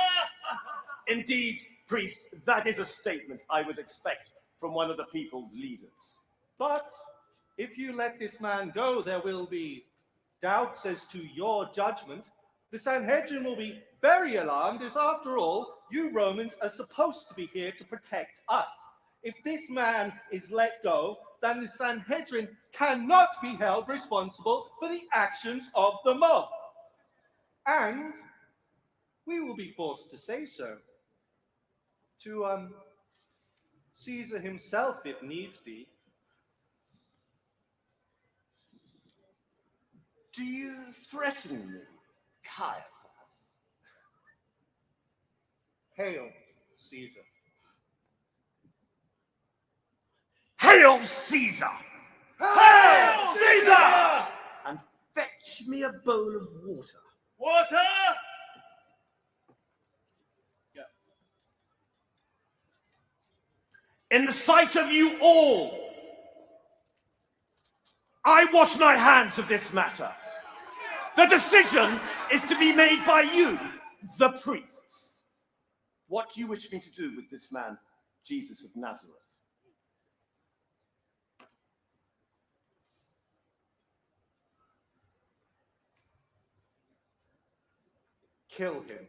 [SPEAKER 17] Indeed, priest, that is a statement I would expect from one of the people's leaders.
[SPEAKER 2] But if you let this man go, there will be doubts as to your judgment. The Sanhedrin will be very alarmed, as after all, you Romans are supposed to be here to protect us. If this man is let go, then the Sanhedrin cannot be held responsible for the actions of the mob. And we will be forced to say so to Caesar himself, if needs be.
[SPEAKER 17] Do you threaten me, Caiaphas?
[SPEAKER 2] Hail, Caesar.
[SPEAKER 17] Hail Caesar! Hail Caesar! And fetch me a bowl of water.
[SPEAKER 18] Water!
[SPEAKER 17] In the sight of you all, I wash my hands of this matter. The decision is to be made by you, the priests. What do you wish me to do with this man, Jesus of Nazareth?
[SPEAKER 2] Kill him.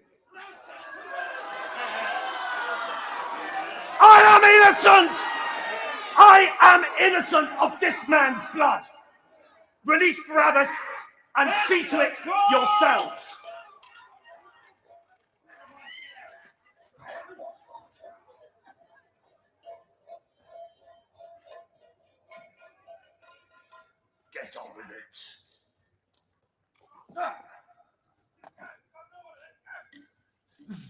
[SPEAKER 17] I am innocent! I am innocent of this man's blood. Release Barabbas and see to it yourselves. Get on with it.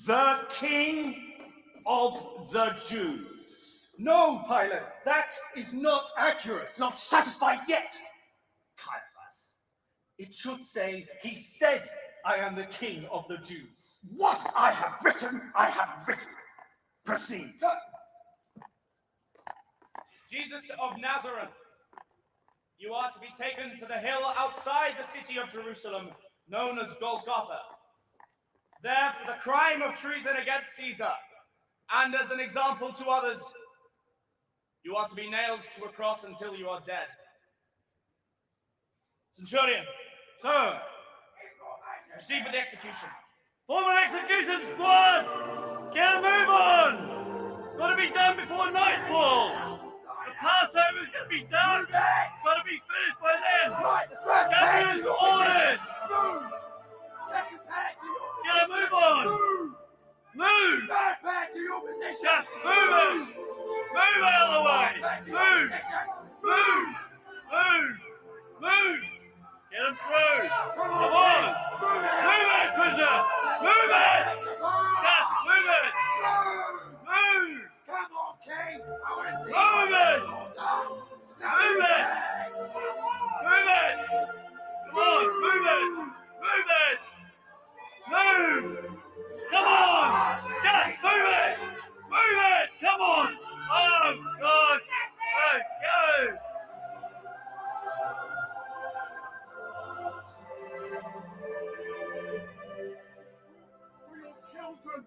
[SPEAKER 17] The King of the Jews.
[SPEAKER 2] No, Pilate, that is not accurate.
[SPEAKER 17] Not satisfied yet, Caiaphas.
[SPEAKER 2] It should say, he said, I am the King of the Jews.
[SPEAKER 17] What I have written, I have written. Proceed.
[SPEAKER 19] Jesus of Nazareth, you are to be taken to the hill outside the city of Jerusalem, known as Golgotha. There, for the crime of treason against Caesar, and as an example to others, you are to be nailed to a cross until you are dead. Centurion,
[SPEAKER 18] Sir,
[SPEAKER 19] proceed with the execution.
[SPEAKER 18] form an execution squad! Get a move on! Gotta be done before nightfall! The Passover's gonna be done! Gotta be finished by then!
[SPEAKER 10] Right, the first page
[SPEAKER 18] Governor's
[SPEAKER 10] to your
[SPEAKER 18] orders!
[SPEAKER 10] Move! Second page to your
[SPEAKER 18] Get a move on! Move!
[SPEAKER 10] Third page to your position!
[SPEAKER 18] Just move it! Move out of the way! Move! Move! Move! Move! Get him through! Come on! Move it, prisoner! Move it! Just move it! Move!
[SPEAKER 10] Come on, King! I want to see
[SPEAKER 18] Move it! Move it! Move it! Come on, move it! Move it! Move! Come on! Just move it! Move it! Come on! Oh, gosh! Go!
[SPEAKER 10] For your children!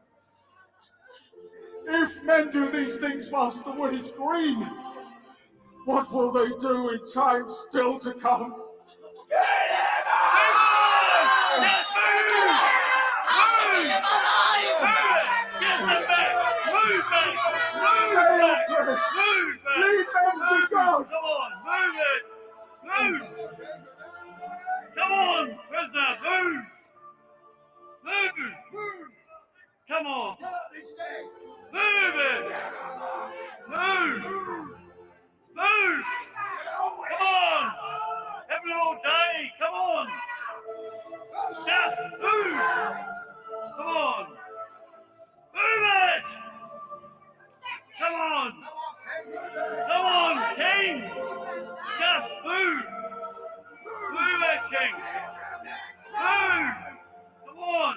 [SPEAKER 4] men do these things whilst the wood is green, what will they do in time still to come?
[SPEAKER 18] Get him out! Just move! Move! Get them back! Move back! Move
[SPEAKER 4] Say your
[SPEAKER 18] back!
[SPEAKER 4] prayers.
[SPEAKER 18] Move back!
[SPEAKER 4] Lead them to
[SPEAKER 18] Move.
[SPEAKER 4] God.
[SPEAKER 18] Come on, move it! Move! Come on, prisoner, move! Move! Come on! Move it! Move! Move! Come on! Everyone all day, come on! Just move! Come on! Move it! Come on! Come on, King! Just move! Move it, King! Move! Come on!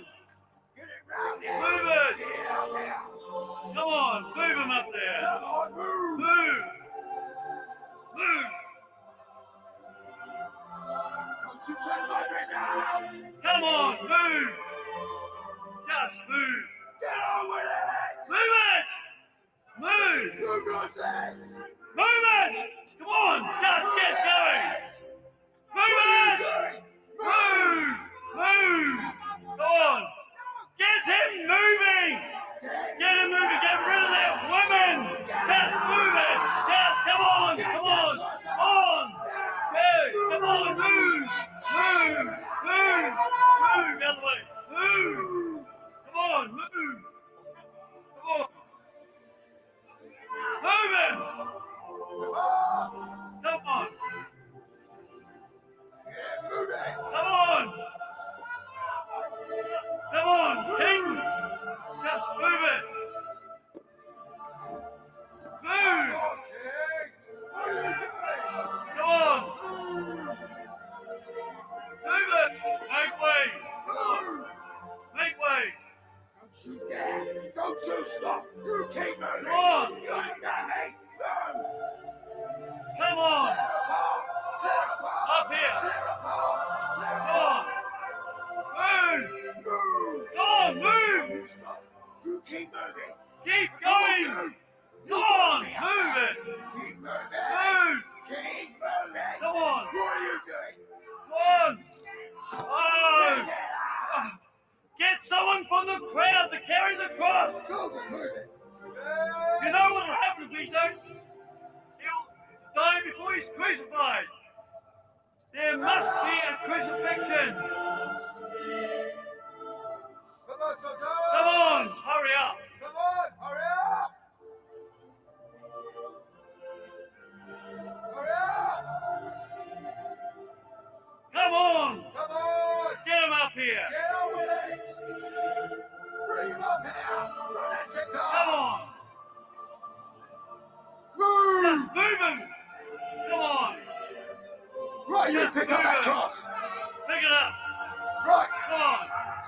[SPEAKER 18] Move it! Come on, move him up there! Move! Move! Come on, move! Just move!
[SPEAKER 10] Get on with it!
[SPEAKER 18] Move it! Move!
[SPEAKER 10] Move those legs!
[SPEAKER 18] Move it! Come on, just get going! Move it! Move! Move! Come on! Get him moving! Get him moving! Get rid of that woman! Just move it! Just come on! Come on! On! Go! Come on! Move! Move! Move! Move! The other way! Move! Come on! Move! Come on! Move him! Come on! Come on! Come on, King! Just move it! Move! Come on! Move it! Make way! Come on! Make way!
[SPEAKER 10] Don't you dare! Don't you stop! You keep moving!
[SPEAKER 18] Come on!
[SPEAKER 10] You understand me? Move!
[SPEAKER 18] Come on!
[SPEAKER 10] Clear apart!
[SPEAKER 18] Up here!
[SPEAKER 10] Clear apart! Clear
[SPEAKER 18] Come on! Move!
[SPEAKER 10] Move!
[SPEAKER 18] Come on, move!
[SPEAKER 10] Stop! You keep moving!
[SPEAKER 18] Keep going! Come on, move it!
[SPEAKER 10] Keep moving!
[SPEAKER 18] Move!
[SPEAKER 10] Keep moving!
[SPEAKER 18] Come on!
[SPEAKER 10] What are you doing?
[SPEAKER 18] Come on! Oh! Get someone from the crowd to carry the cross!
[SPEAKER 10] Soldiers, move it!
[SPEAKER 18] You know what will happen if we don't? He'll die before he's crucified! There must be a crucifixion!
[SPEAKER 10] Come on, soldiers!
[SPEAKER 18] Come on, hurry up!
[SPEAKER 10] Come on, hurry up! Hurry up!
[SPEAKER 18] Come on!
[SPEAKER 10] Come on!
[SPEAKER 18] Get him up here!
[SPEAKER 10] Get on with it! Bring him up here! Don't let you go!
[SPEAKER 18] Come on!
[SPEAKER 10] Move!
[SPEAKER 18] Just move him! Come on!
[SPEAKER 10] Right, you
[SPEAKER 18] Just
[SPEAKER 10] pick
[SPEAKER 18] move
[SPEAKER 10] up that
[SPEAKER 18] him.
[SPEAKER 10] cross!
[SPEAKER 18] Pick it up!
[SPEAKER 10] Right!
[SPEAKER 18] Come on!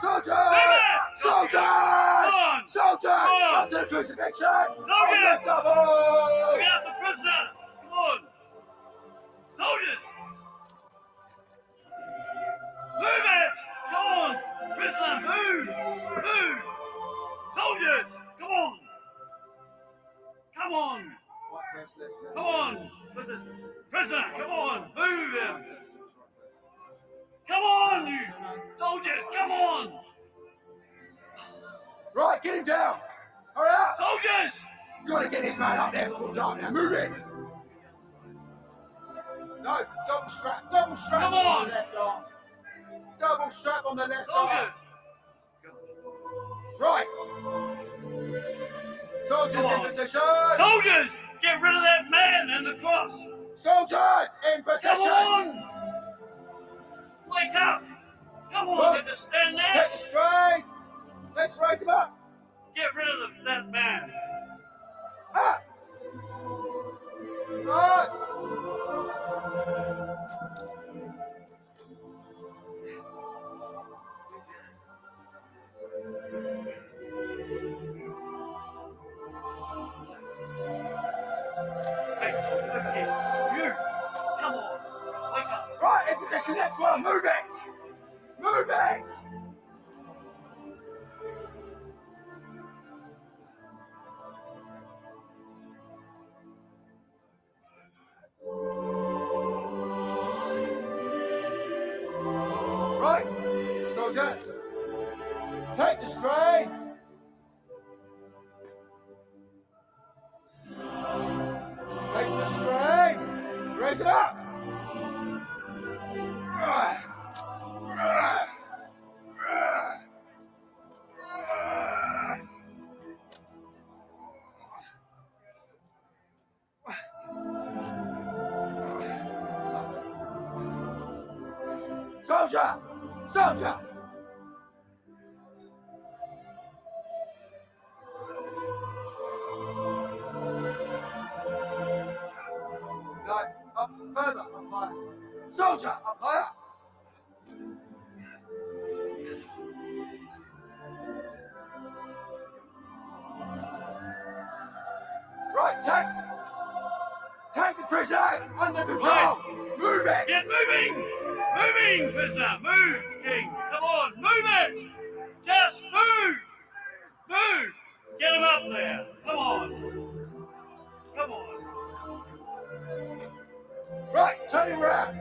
[SPEAKER 10] Soldiers!
[SPEAKER 18] Move it!
[SPEAKER 10] Soldiers!
[SPEAKER 18] Come on!
[SPEAKER 10] Soldiers!
[SPEAKER 18] Come on!
[SPEAKER 10] Up to the crucifixion!
[SPEAKER 18] Soldiers!
[SPEAKER 10] Up the double!
[SPEAKER 18] Pick up the prisoner! Come on! Soldiers! Move it! Come on! Prisoner, move! Move! Soldiers! Come on! Come on!
[SPEAKER 10] What first left?
[SPEAKER 18] Come on! Prisoner, come on! Move him! Come on, you soldiers! Come on!
[SPEAKER 10] Right, get him down! Hurry up!
[SPEAKER 18] Soldiers!
[SPEAKER 10] Gotta get this man up there before dark now. Move it! No, double strap
[SPEAKER 18] Come
[SPEAKER 10] on
[SPEAKER 18] on.
[SPEAKER 10] the left arm. Double strap on the left
[SPEAKER 18] Soldiers!
[SPEAKER 10] arm. Right. Soldiers
[SPEAKER 18] Come
[SPEAKER 10] in
[SPEAKER 18] on.
[SPEAKER 10] position.
[SPEAKER 18] Soldiers! Get rid of that man and the cross!
[SPEAKER 10] Soldiers in position.
[SPEAKER 18] Come on! Wake up! Come on,
[SPEAKER 10] Right.
[SPEAKER 18] get to stand there!
[SPEAKER 10] Take the strain. Let's raise him up.
[SPEAKER 18] Get rid of that man!
[SPEAKER 10] Up. Right.
[SPEAKER 18] Hey, over here. You! Come on! Wake up!
[SPEAKER 10] Right, in position. Next one. Move it. Move it. Soldier, take the strain. Take the strain. Raise it up. Soldier! Soldier! No, up further, up higher. Soldier, up higher! Right, tanks! Tank the prisoner under control!
[SPEAKER 18] Right.
[SPEAKER 10] Move it!
[SPEAKER 18] Get moving! Moving, prisoner! Move, King! Come on, move it! Just move! Move! Get him up there! Come on! Come on!
[SPEAKER 10] Right, turn him round!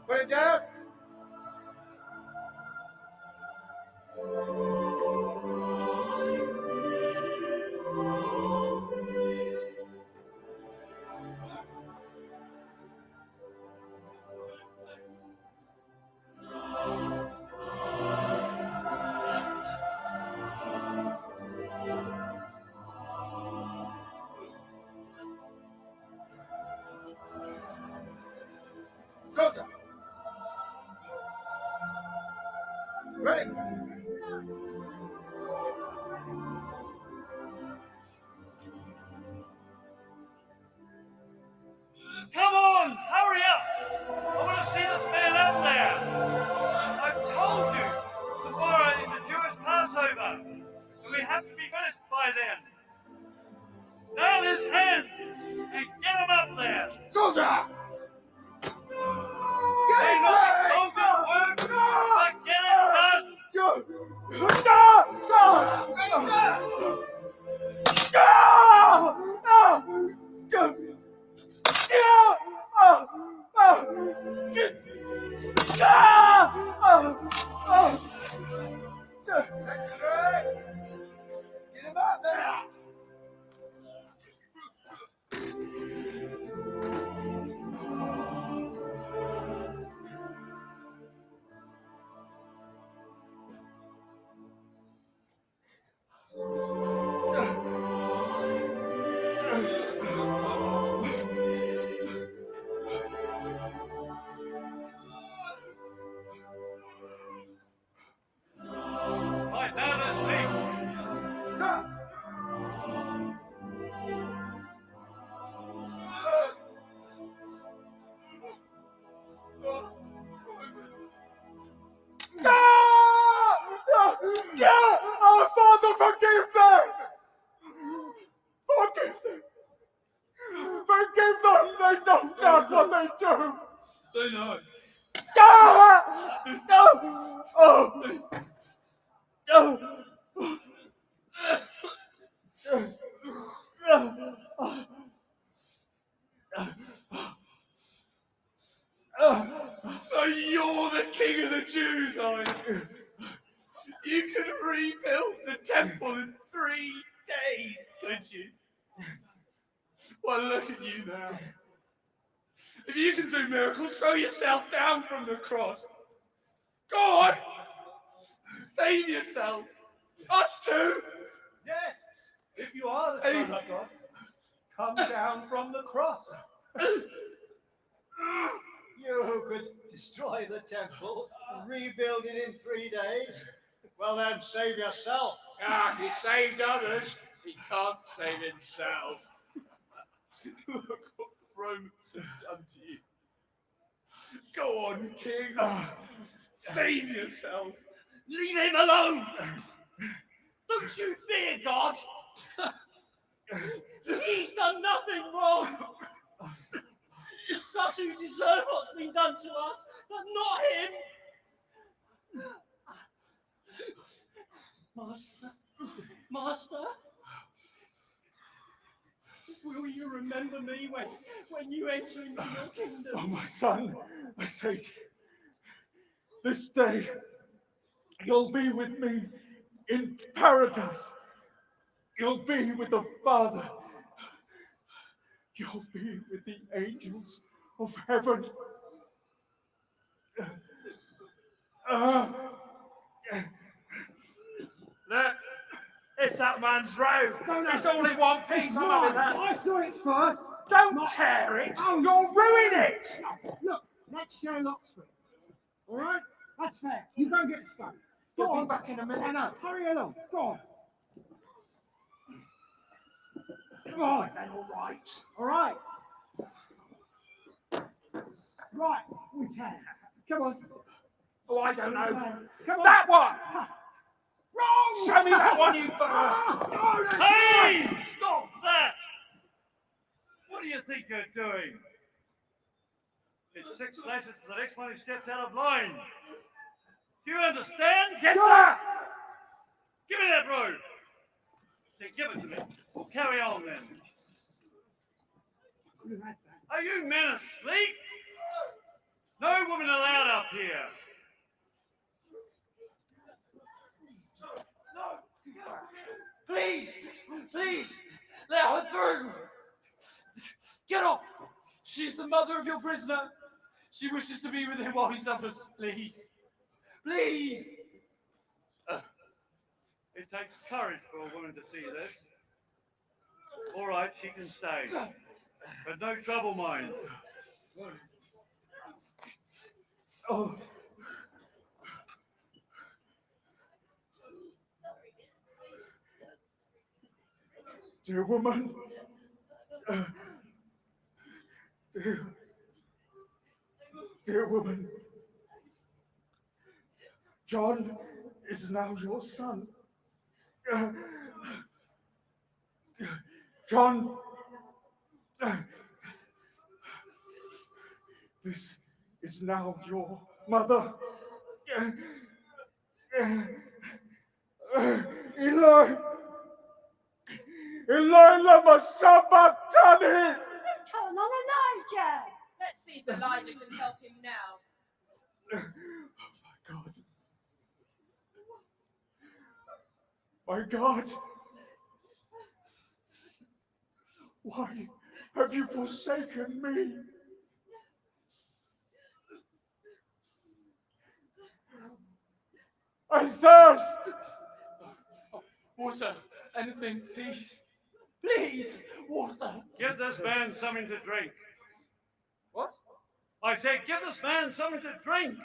[SPEAKER 10] Put him down! Soldier! Ready!
[SPEAKER 18] Come on! Hurry up! I want to see this man up there! I've told you! Tomorrow is a Jewish Passover! And we have to be finished by then! Nail his hands! And get him up there!
[SPEAKER 10] Soldier!
[SPEAKER 18] May not be soldier's work, but get it done!
[SPEAKER 10] Get him out there!
[SPEAKER 18] Right, down his feet!
[SPEAKER 10] Sir!
[SPEAKER 4] Our Father, forgive them! Forgive them! Forgive them! They know not what they do!
[SPEAKER 18] They know.
[SPEAKER 4] No! Oh!
[SPEAKER 18] So you're the king of the Jews, are you? You could rebuild the temple in 3 days, could you? Well, look at you now. If you can do miracles, throw yourself down from the cross. Go on! Save yourself. Us too!
[SPEAKER 2] Yes, if you are the Son of God, come down from the cross.
[SPEAKER 13] You who could destroy the temple, rebuild it in 3 days, well then, save yourself.
[SPEAKER 18] Ah, he saved others. He can't save himself. Look what the Romans have done to you. Go on, King. Save yourself. Leave him alone. Don't you fear God? He's done nothing wrong. It's us who deserve what's been done to us, but not him. Master?
[SPEAKER 12] Will you remember me when you enter into your kingdom?
[SPEAKER 4] Oh, my son, I say to you, this day you'll be with me in paradise. You'll be with the Father. You'll be with the angels of heaven.
[SPEAKER 19] Look, it's that man's robe. It's all in one piece. I'm having that.
[SPEAKER 15] I saw it first.
[SPEAKER 19] Don't tear it. You'll ruin it.
[SPEAKER 15] Look, let's share lots for it. All right? That's fair. You go get stuck. Go
[SPEAKER 19] You'll
[SPEAKER 15] on.
[SPEAKER 19] be back in a minute.
[SPEAKER 15] I know. Hurry along. Go on. Come on.
[SPEAKER 19] Then all right.
[SPEAKER 15] All right. Right. We can. Come on.
[SPEAKER 19] Oh, I don't know.
[SPEAKER 15] Come on.
[SPEAKER 19] That one.
[SPEAKER 15] Wrong.
[SPEAKER 19] Show me that one, you bird.
[SPEAKER 15] No, that's
[SPEAKER 18] Hey!
[SPEAKER 15] right.
[SPEAKER 18] Stop that! What do you think you're doing? It's 6 letters to the next one who steps out of line. Do you understand?
[SPEAKER 19] Yes, sir.
[SPEAKER 18] Give me that robe. Give it to me. Carry on then. Are you men asleep? No women allowed up here.
[SPEAKER 9] Please, please, let her through. Get off. She's the mother of your prisoner. She wishes to be with him while he suffers. Please, please.
[SPEAKER 18] It takes courage for a woman to see this. All right, she can stay. But no trouble, mind.
[SPEAKER 4] Oh. Dear woman, dear woman, John is now your son. John, this is now your mother. Eli, Eli, lama sabachthani.
[SPEAKER 3] Turn on Elijah.
[SPEAKER 8] Let's see if Elijah can help him now.
[SPEAKER 4] My God, why have you forsaken me? I thirst.
[SPEAKER 9] Water, anything, please. Please, water.
[SPEAKER 18] Give this man something to drink.
[SPEAKER 10] What?
[SPEAKER 18] I said, give this man something to drink.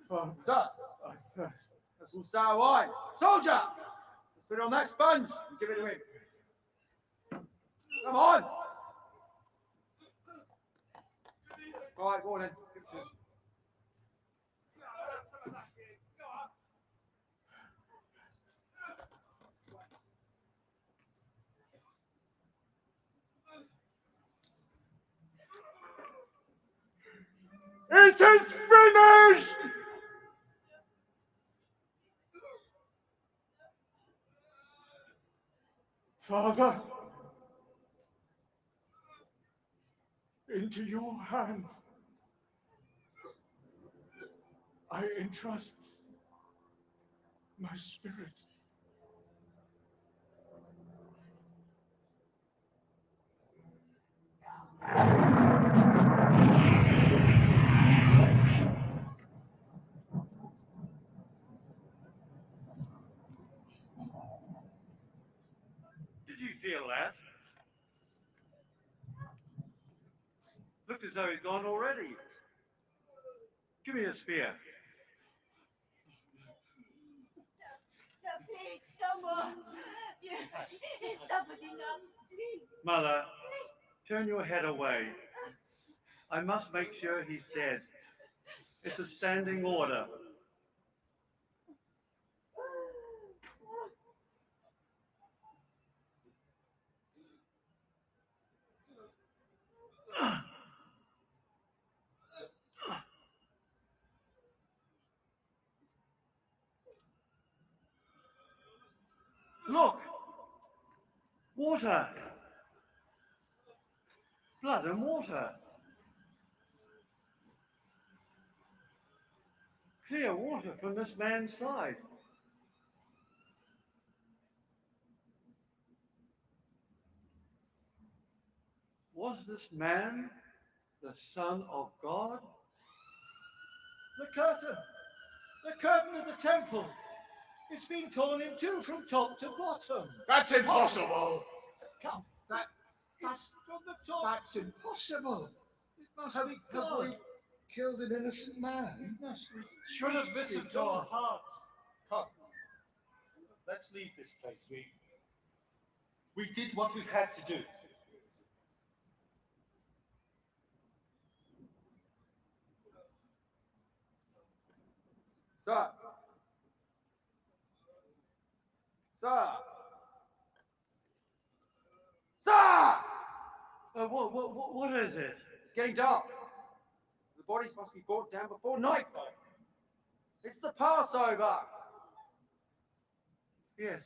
[SPEAKER 4] Father,
[SPEAKER 10] Sir,
[SPEAKER 4] I thirst.
[SPEAKER 10] that's some sour wine. Soldier, let's put it on that sponge and give it to him. Come on. All right, go on then. Give it to him.
[SPEAKER 4] It is finished! Father, into your hands I entrust my spirit.
[SPEAKER 18] Did you feel that? Looked as though he'd gone already. Give me a spear.
[SPEAKER 3] Please, come on. It's suffered enough. Please.
[SPEAKER 18] Mother, turn your head away. I must make sure he's dead. It's a standing order. Look! Water!
[SPEAKER 17] Blood and water. Clear water from this man's side. Was this man the Son of God?
[SPEAKER 2] The curtain of the temple. It's been torn in two from top to bottom.
[SPEAKER 10] That's impossible.
[SPEAKER 2] Come,
[SPEAKER 10] That's
[SPEAKER 2] from the top.
[SPEAKER 10] That's impossible.
[SPEAKER 2] It must
[SPEAKER 10] Have
[SPEAKER 2] be
[SPEAKER 10] we
[SPEAKER 2] God.
[SPEAKER 10] killed an innocent man?
[SPEAKER 2] It must be.
[SPEAKER 19] Should have listened to our hearts.
[SPEAKER 2] Come. Let's leave this place. We did what we had to do.
[SPEAKER 4] Sir. Sir. Sir!
[SPEAKER 17] What is it?
[SPEAKER 4] It's getting dark. The bodies must be brought down before nightfall. It's the Passover.
[SPEAKER 17] Yes.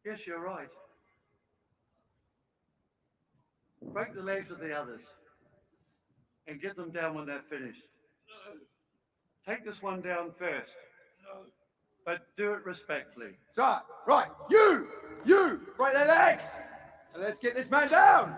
[SPEAKER 17] Yes, you're right. Break the legs of the others and get them down when they're finished. Take this one down first. But do it respectfully.
[SPEAKER 4] Sir, right, you, break their legs, and let's get this man down.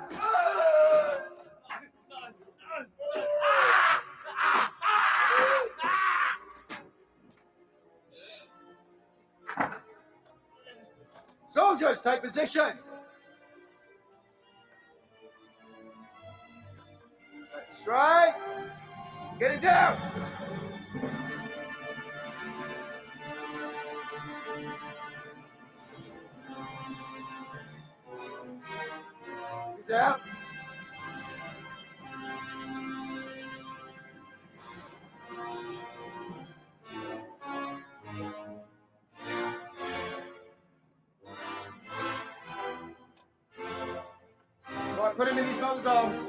[SPEAKER 4] Soldiers, take position. Straight. Get it down. Get down. Right, put him in his mother's arms.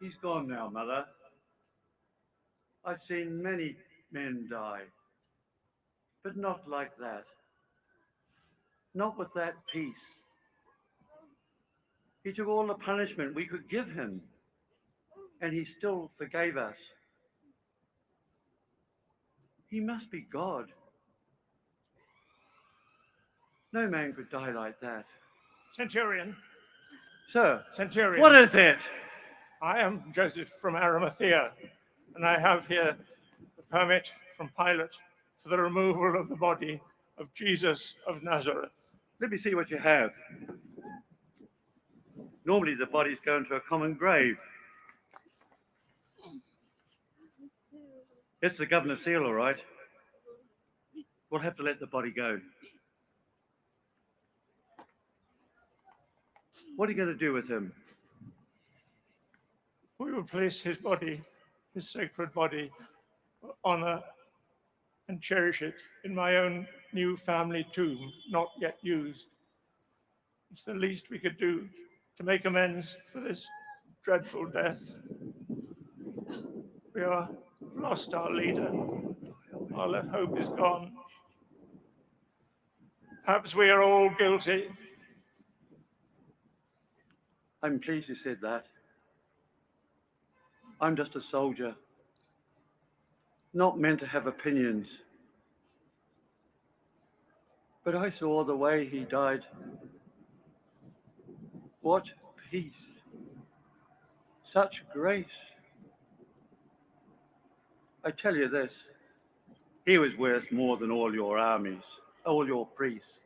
[SPEAKER 17] He's gone now, Mother. I've seen many men die, but not like that. Not with that peace. He took all the punishment we could give him, and he still forgave us. He must be God. No man could die like that.
[SPEAKER 1] Centurion.
[SPEAKER 17] Sir,
[SPEAKER 1] Centurion.
[SPEAKER 17] what is it?
[SPEAKER 1] I am Joseph from Arimathea, and I have here the permit from Pilate for the removal of the body of Jesus of Nazareth.
[SPEAKER 17] Let me see what you have. Normally the bodies go into a common grave. It's the governor's seal, all right. We'll have to let the body go. What are you going to do with him?
[SPEAKER 1] We will place his body, his sacred body, honor and cherish it in my own new family tomb, not yet used. It's the least we could do to make amends for this dreadful death. We have lost our leader. Our hope is gone. Perhaps we are all guilty.
[SPEAKER 17] I'm pleased you said that. I'm just a soldier, not meant to have opinions. But I saw the way he died. What peace, such grace. I tell you this, he was worth more than all your armies, all your priests,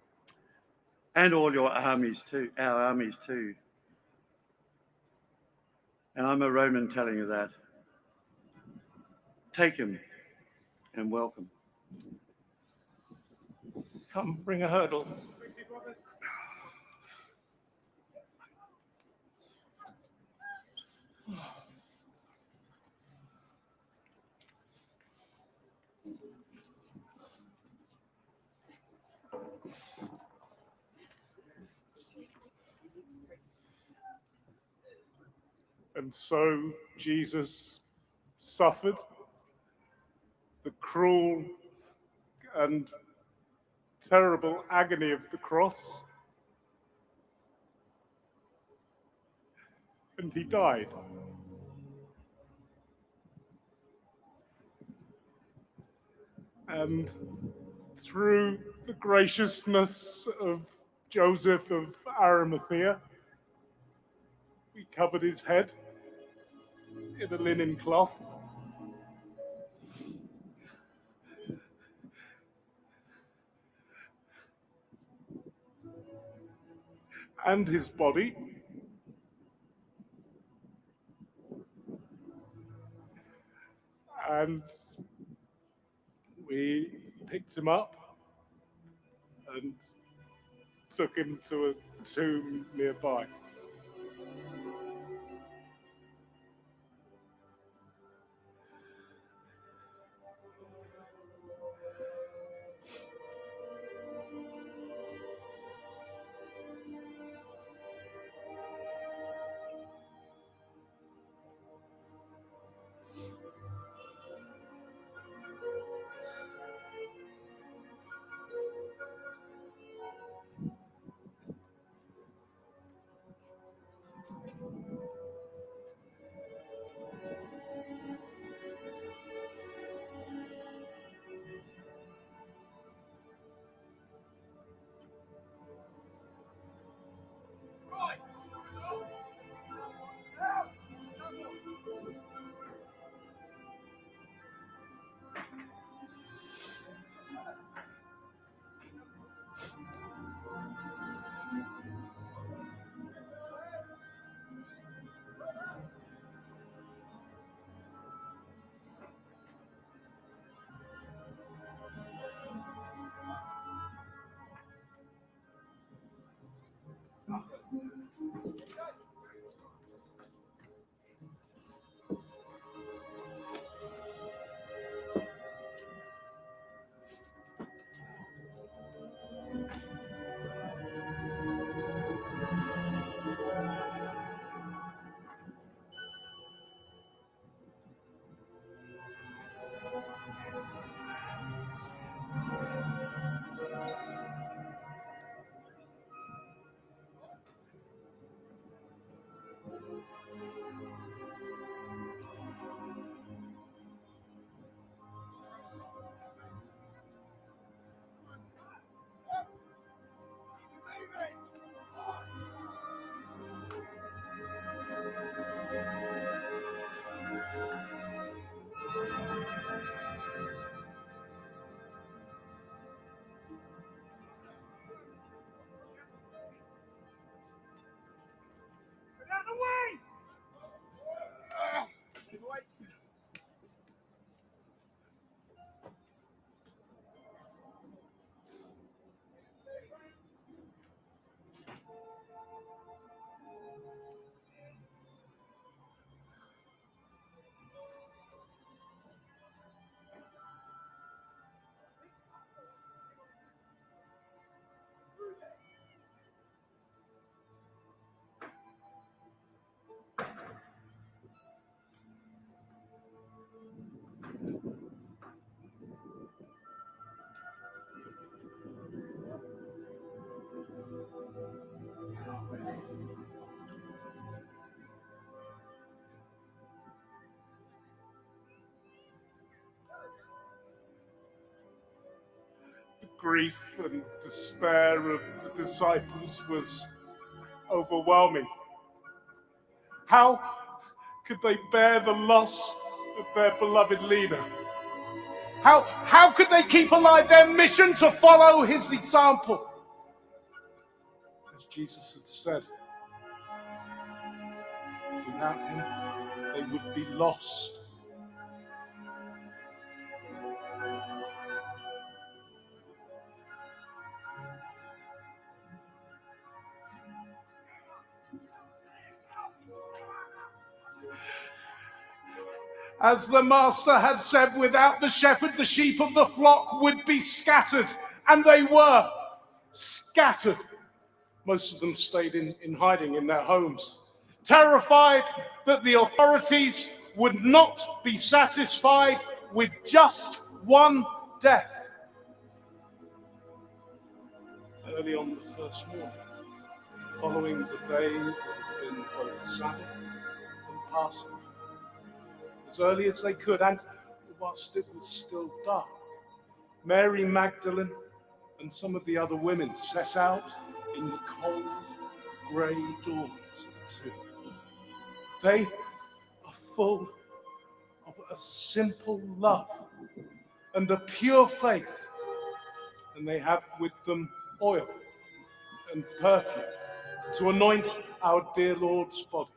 [SPEAKER 17] and all your armies too, our armies too. And I'm a Roman telling you that. Take him and welcome.
[SPEAKER 1] Come, bring a hurdle. And so Jesus suffered the cruel and terrible agony of the cross, and he died. And through the graciousness of Joseph of Arimathea, he covered his head in a linen cloth. And his body. And we picked him up and took him to a tomb nearby. Grief and despair of the disciples was overwhelming. How could they bear the loss of their beloved leader? How could they keep alive their mission to follow his example? As Jesus had said, without him, they would be lost. As the Master had said, without the shepherd, the sheep of the flock would be scattered. And they were scattered. Most of them stayed in hiding in their homes, terrified that the authorities would not be satisfied with just one death. Early on the first morning, following the day that had been both Sabbath and Passover, as early as they could, and whilst it was still dark, Mary Magdalene and some of the other women set out in the cold, grey dawn to the tomb. They are full of a simple love and a pure faith, and they have with them oil and perfume to anoint our dear Lord's body.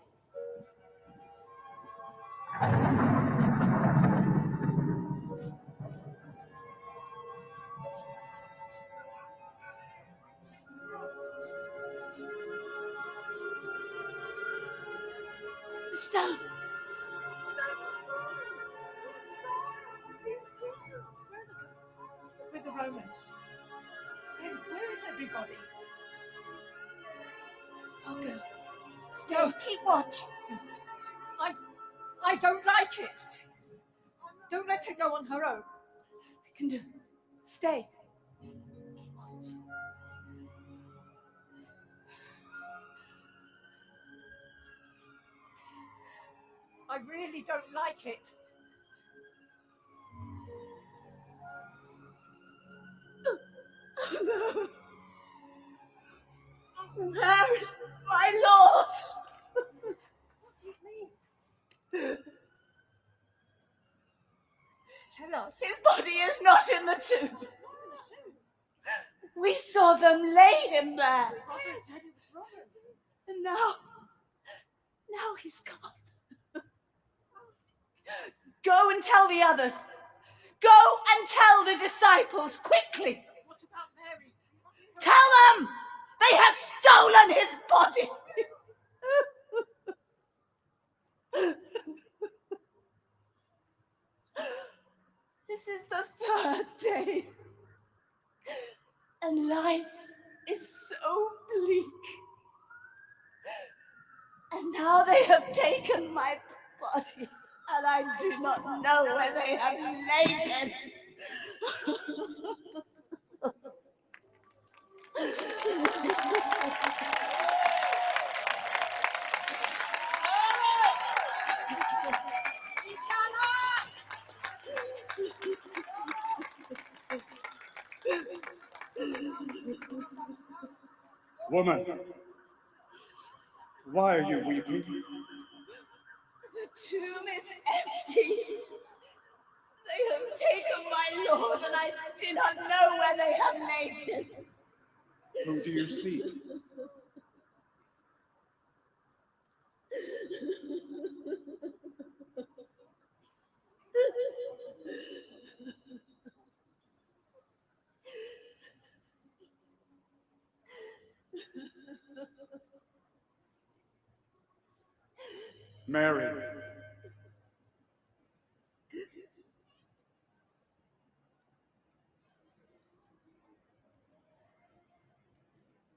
[SPEAKER 3] The stone.
[SPEAKER 11] With the Romans. Still, where is everybody?
[SPEAKER 3] I'll go. Stay, keep watch.
[SPEAKER 11] I don't like it. Don't let her go on her own.
[SPEAKER 3] I can do it. Stay.
[SPEAKER 11] I really don't like it.
[SPEAKER 3] Where is my Lord? What do you mean?
[SPEAKER 11] Tell us.
[SPEAKER 3] His body is not in the tomb. We saw them lay him there. And now he's gone. Go and tell the others. Go and tell the disciples quickly.
[SPEAKER 11] What about Mary?
[SPEAKER 3] Tell them they have stolen his body. This is the third day, and life is so bleak. And now they have taken my body, and I do not know where they have laid him.
[SPEAKER 14] Woman, why are you weeping?
[SPEAKER 3] The tomb is empty. They have taken my Lord, and I do not know where they have laid him.
[SPEAKER 14] Who do you see? Mary.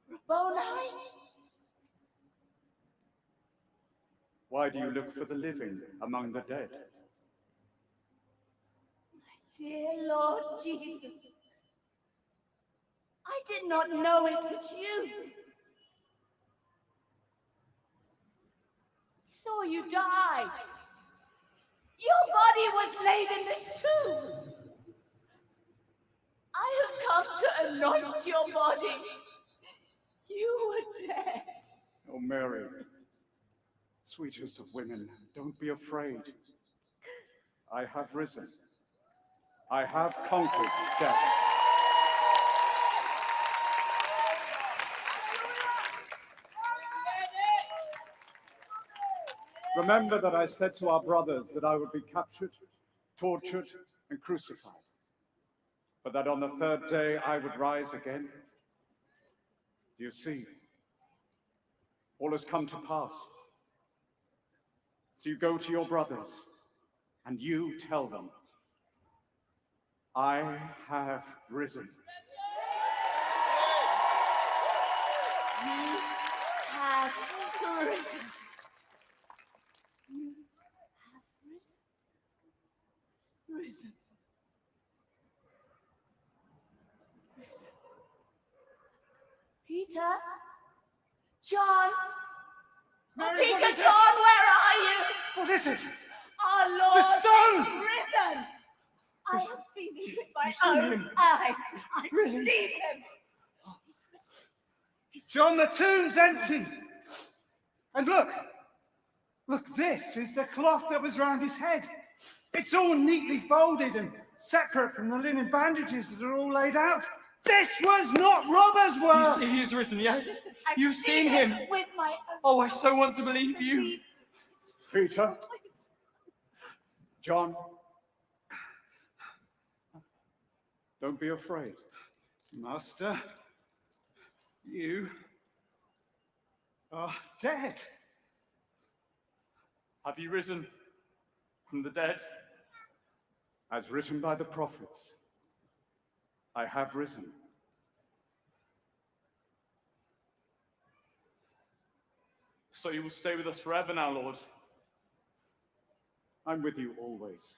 [SPEAKER 3] Rabboni.
[SPEAKER 14] Why do you look for the living among the dead?
[SPEAKER 3] Dear Lord Jesus, I did not know it was you. I saw you die. Your body was laid in this tomb. I have come to anoint your body. You were dead.
[SPEAKER 14] Oh, Mary, sweetest of women, don't be afraid. I have risen. I have conquered death. Remember that I said to our brothers that I would be captured, tortured, and crucified, but that on the third day I would rise again. Do you see? All has come to pass. So you go to your brothers, and you tell them, I have risen.
[SPEAKER 3] You have risen. Risen. Risen. Peter? John?
[SPEAKER 14] Mary,
[SPEAKER 3] Peter,
[SPEAKER 14] what is it?
[SPEAKER 3] John, where are you?
[SPEAKER 14] What is it?
[SPEAKER 3] Our Lord
[SPEAKER 14] The stone!
[SPEAKER 3] risen! I have seen him with my
[SPEAKER 14] You've seen
[SPEAKER 3] own
[SPEAKER 14] him?
[SPEAKER 3] eyes. I've
[SPEAKER 14] Really?
[SPEAKER 3] seen him. He's risen.
[SPEAKER 14] John, the tomb's empty. And look, this is the cloth that was round his head. It's all neatly folded and separate from the linen bandages that are all laid out. This was not robber's work.
[SPEAKER 9] He is risen, yes?
[SPEAKER 3] I've
[SPEAKER 9] You've seen him.
[SPEAKER 3] with my own
[SPEAKER 9] Oh, I so want to believe you.
[SPEAKER 14] Peter, John, don't be afraid. Master, you are dead.
[SPEAKER 9] Have you risen from the dead?
[SPEAKER 14] As written by the prophets, I have risen.
[SPEAKER 9] So you will stay with us forever now, Lord?
[SPEAKER 14] I'm with you always.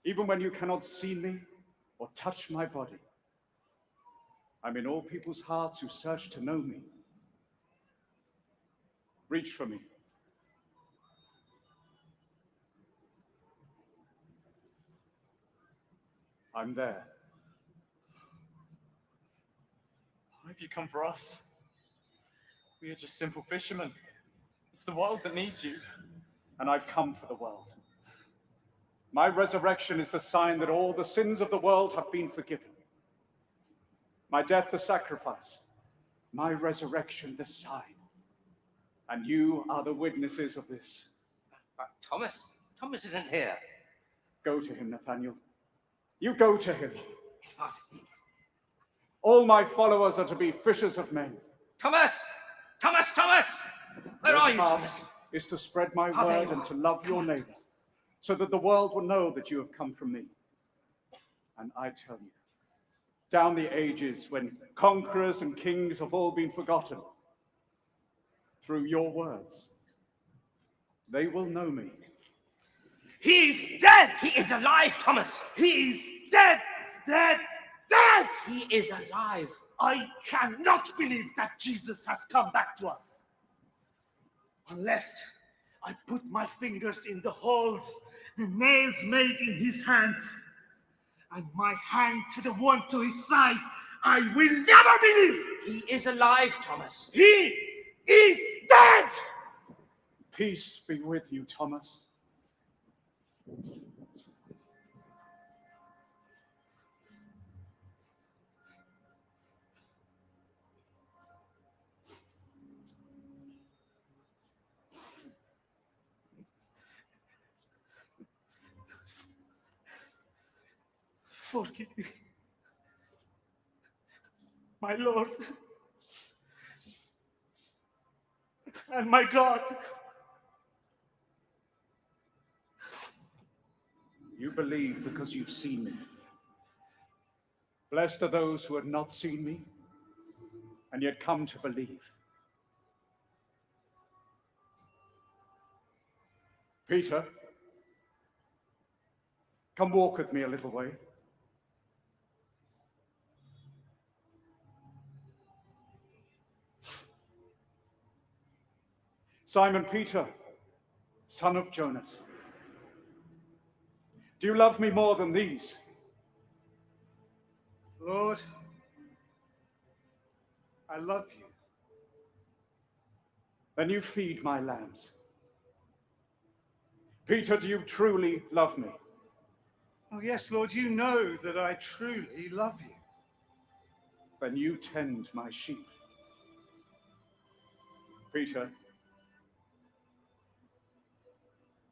[SPEAKER 14] Even when you cannot see me or touch my body. I'm in all people's hearts who search to know me. Reach for me. I'm there.
[SPEAKER 9] Why have you come for us? We are just simple fishermen. It's the world that needs you.
[SPEAKER 14] And I've come for the world. My resurrection is the sign that all the sins of the world have been forgiven. My death the sacrifice, my resurrection the sign. And you are the witnesses of this.
[SPEAKER 10] But Thomas isn't here.
[SPEAKER 14] Go to him, Nathaniel. You go to him. All my followers are to be fishers of men.
[SPEAKER 10] Thomas! Where are you,
[SPEAKER 14] task is to spread my word and to love your neighbors, so that the world will know that you have come from me. And I tell you, down the ages when conquerors and kings have all been forgotten, through your words, they will know me.
[SPEAKER 18] He's dead!
[SPEAKER 10] He is alive, Thomas!
[SPEAKER 18] He's dead! Dead!
[SPEAKER 10] He is alive!
[SPEAKER 18] I cannot believe that Jesus has come back to us. Unless I put my fingers in the holes the nails made in his hand, and my hand to the one to his side, I will never believe!
[SPEAKER 10] He is alive, Thomas!
[SPEAKER 18] He is dead!
[SPEAKER 14] Peace be with you, Thomas.
[SPEAKER 18] Forgive me, my Lord and my God.
[SPEAKER 14] You believe because you've seen me. Blessed are those who have not seen me and yet come to believe. Peter, come walk with me a little way. Simon Peter, son of Jonas, do you love me more than these? Lord, I love you. Then you feed my lambs. Peter, do you truly love me?
[SPEAKER 1] Oh, yes, Lord, you know that I truly love you.
[SPEAKER 14] Then you tend my sheep. Peter,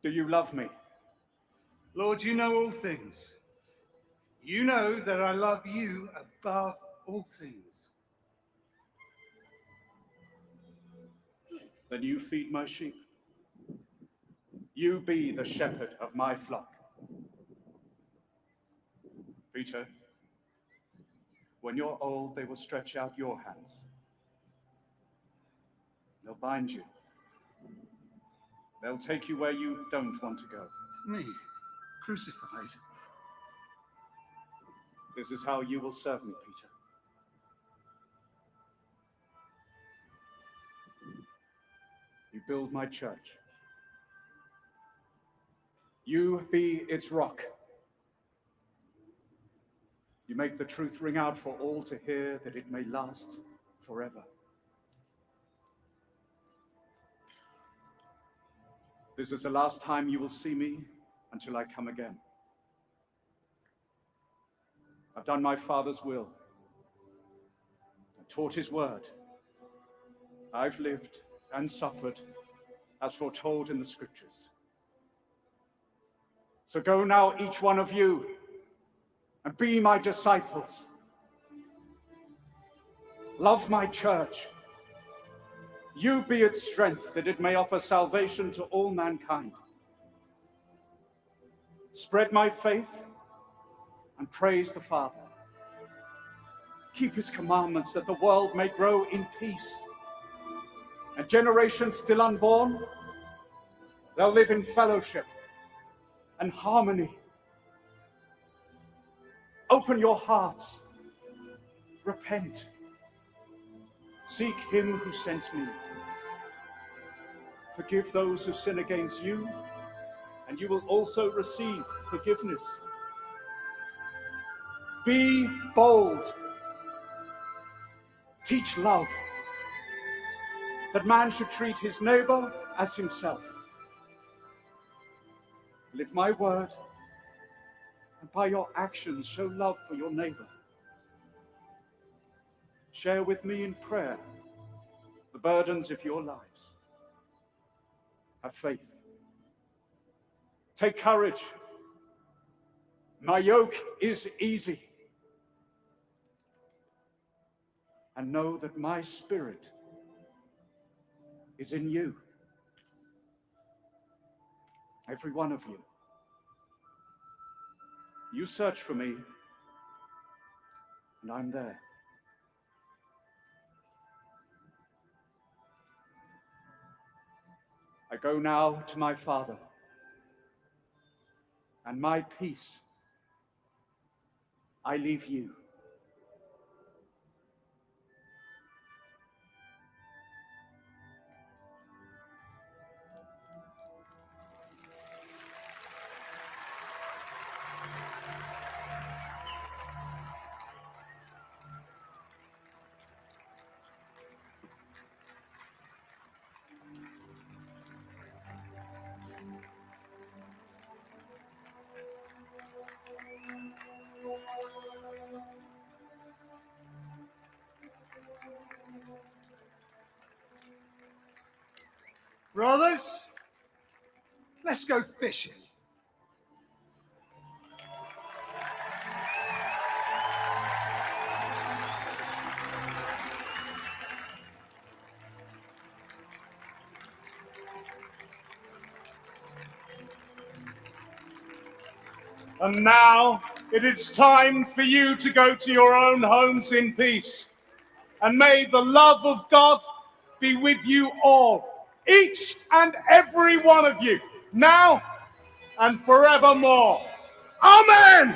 [SPEAKER 14] do you love me?
[SPEAKER 1] Lord, you know all things. You know that I love you above all things.
[SPEAKER 14] Then you feed my sheep. You be the shepherd of my flock. Peter, when you're old, they will stretch out your hands. They'll bind you. They'll take you where you don't want to go.
[SPEAKER 1] Me?
[SPEAKER 14] crucified.
[SPEAKER 4] This is how you will serve me, Peter. You build my church. You be its rock. You make the truth ring out for all to hear, that it may last forever. This is the last time you will see me until I come again. I've done my Father's will. I've taught his word. I've lived and suffered as foretold in the scriptures. So go now, each one of you, and be my disciples. Love my church. You be its strength, that it may offer salvation to all mankind. Spread my faith and praise the Father. Keep his commandments, that the world may grow in peace. And generations still unborn, they'll live in fellowship and harmony. Open your hearts. Repent. Seek him who sent me. Forgive those who sin against you, and you will also receive forgiveness. Be bold. Teach love, that man should treat his neighbor as himself. Live my word, and by your actions show love for your neighbor. Share with me in prayer the burdens of your lives. Have faith. Take courage. My yoke is easy. And know that my spirit is in you. Every one of you. You search for me, and I'm there. I go now to my Father, and my peace I leave you.
[SPEAKER 14] Brothers, let's go fishing.
[SPEAKER 1] And now it is time for you to go to your own homes in peace. And may the love of God be with you all, each and every one of you, now and forevermore. Amen.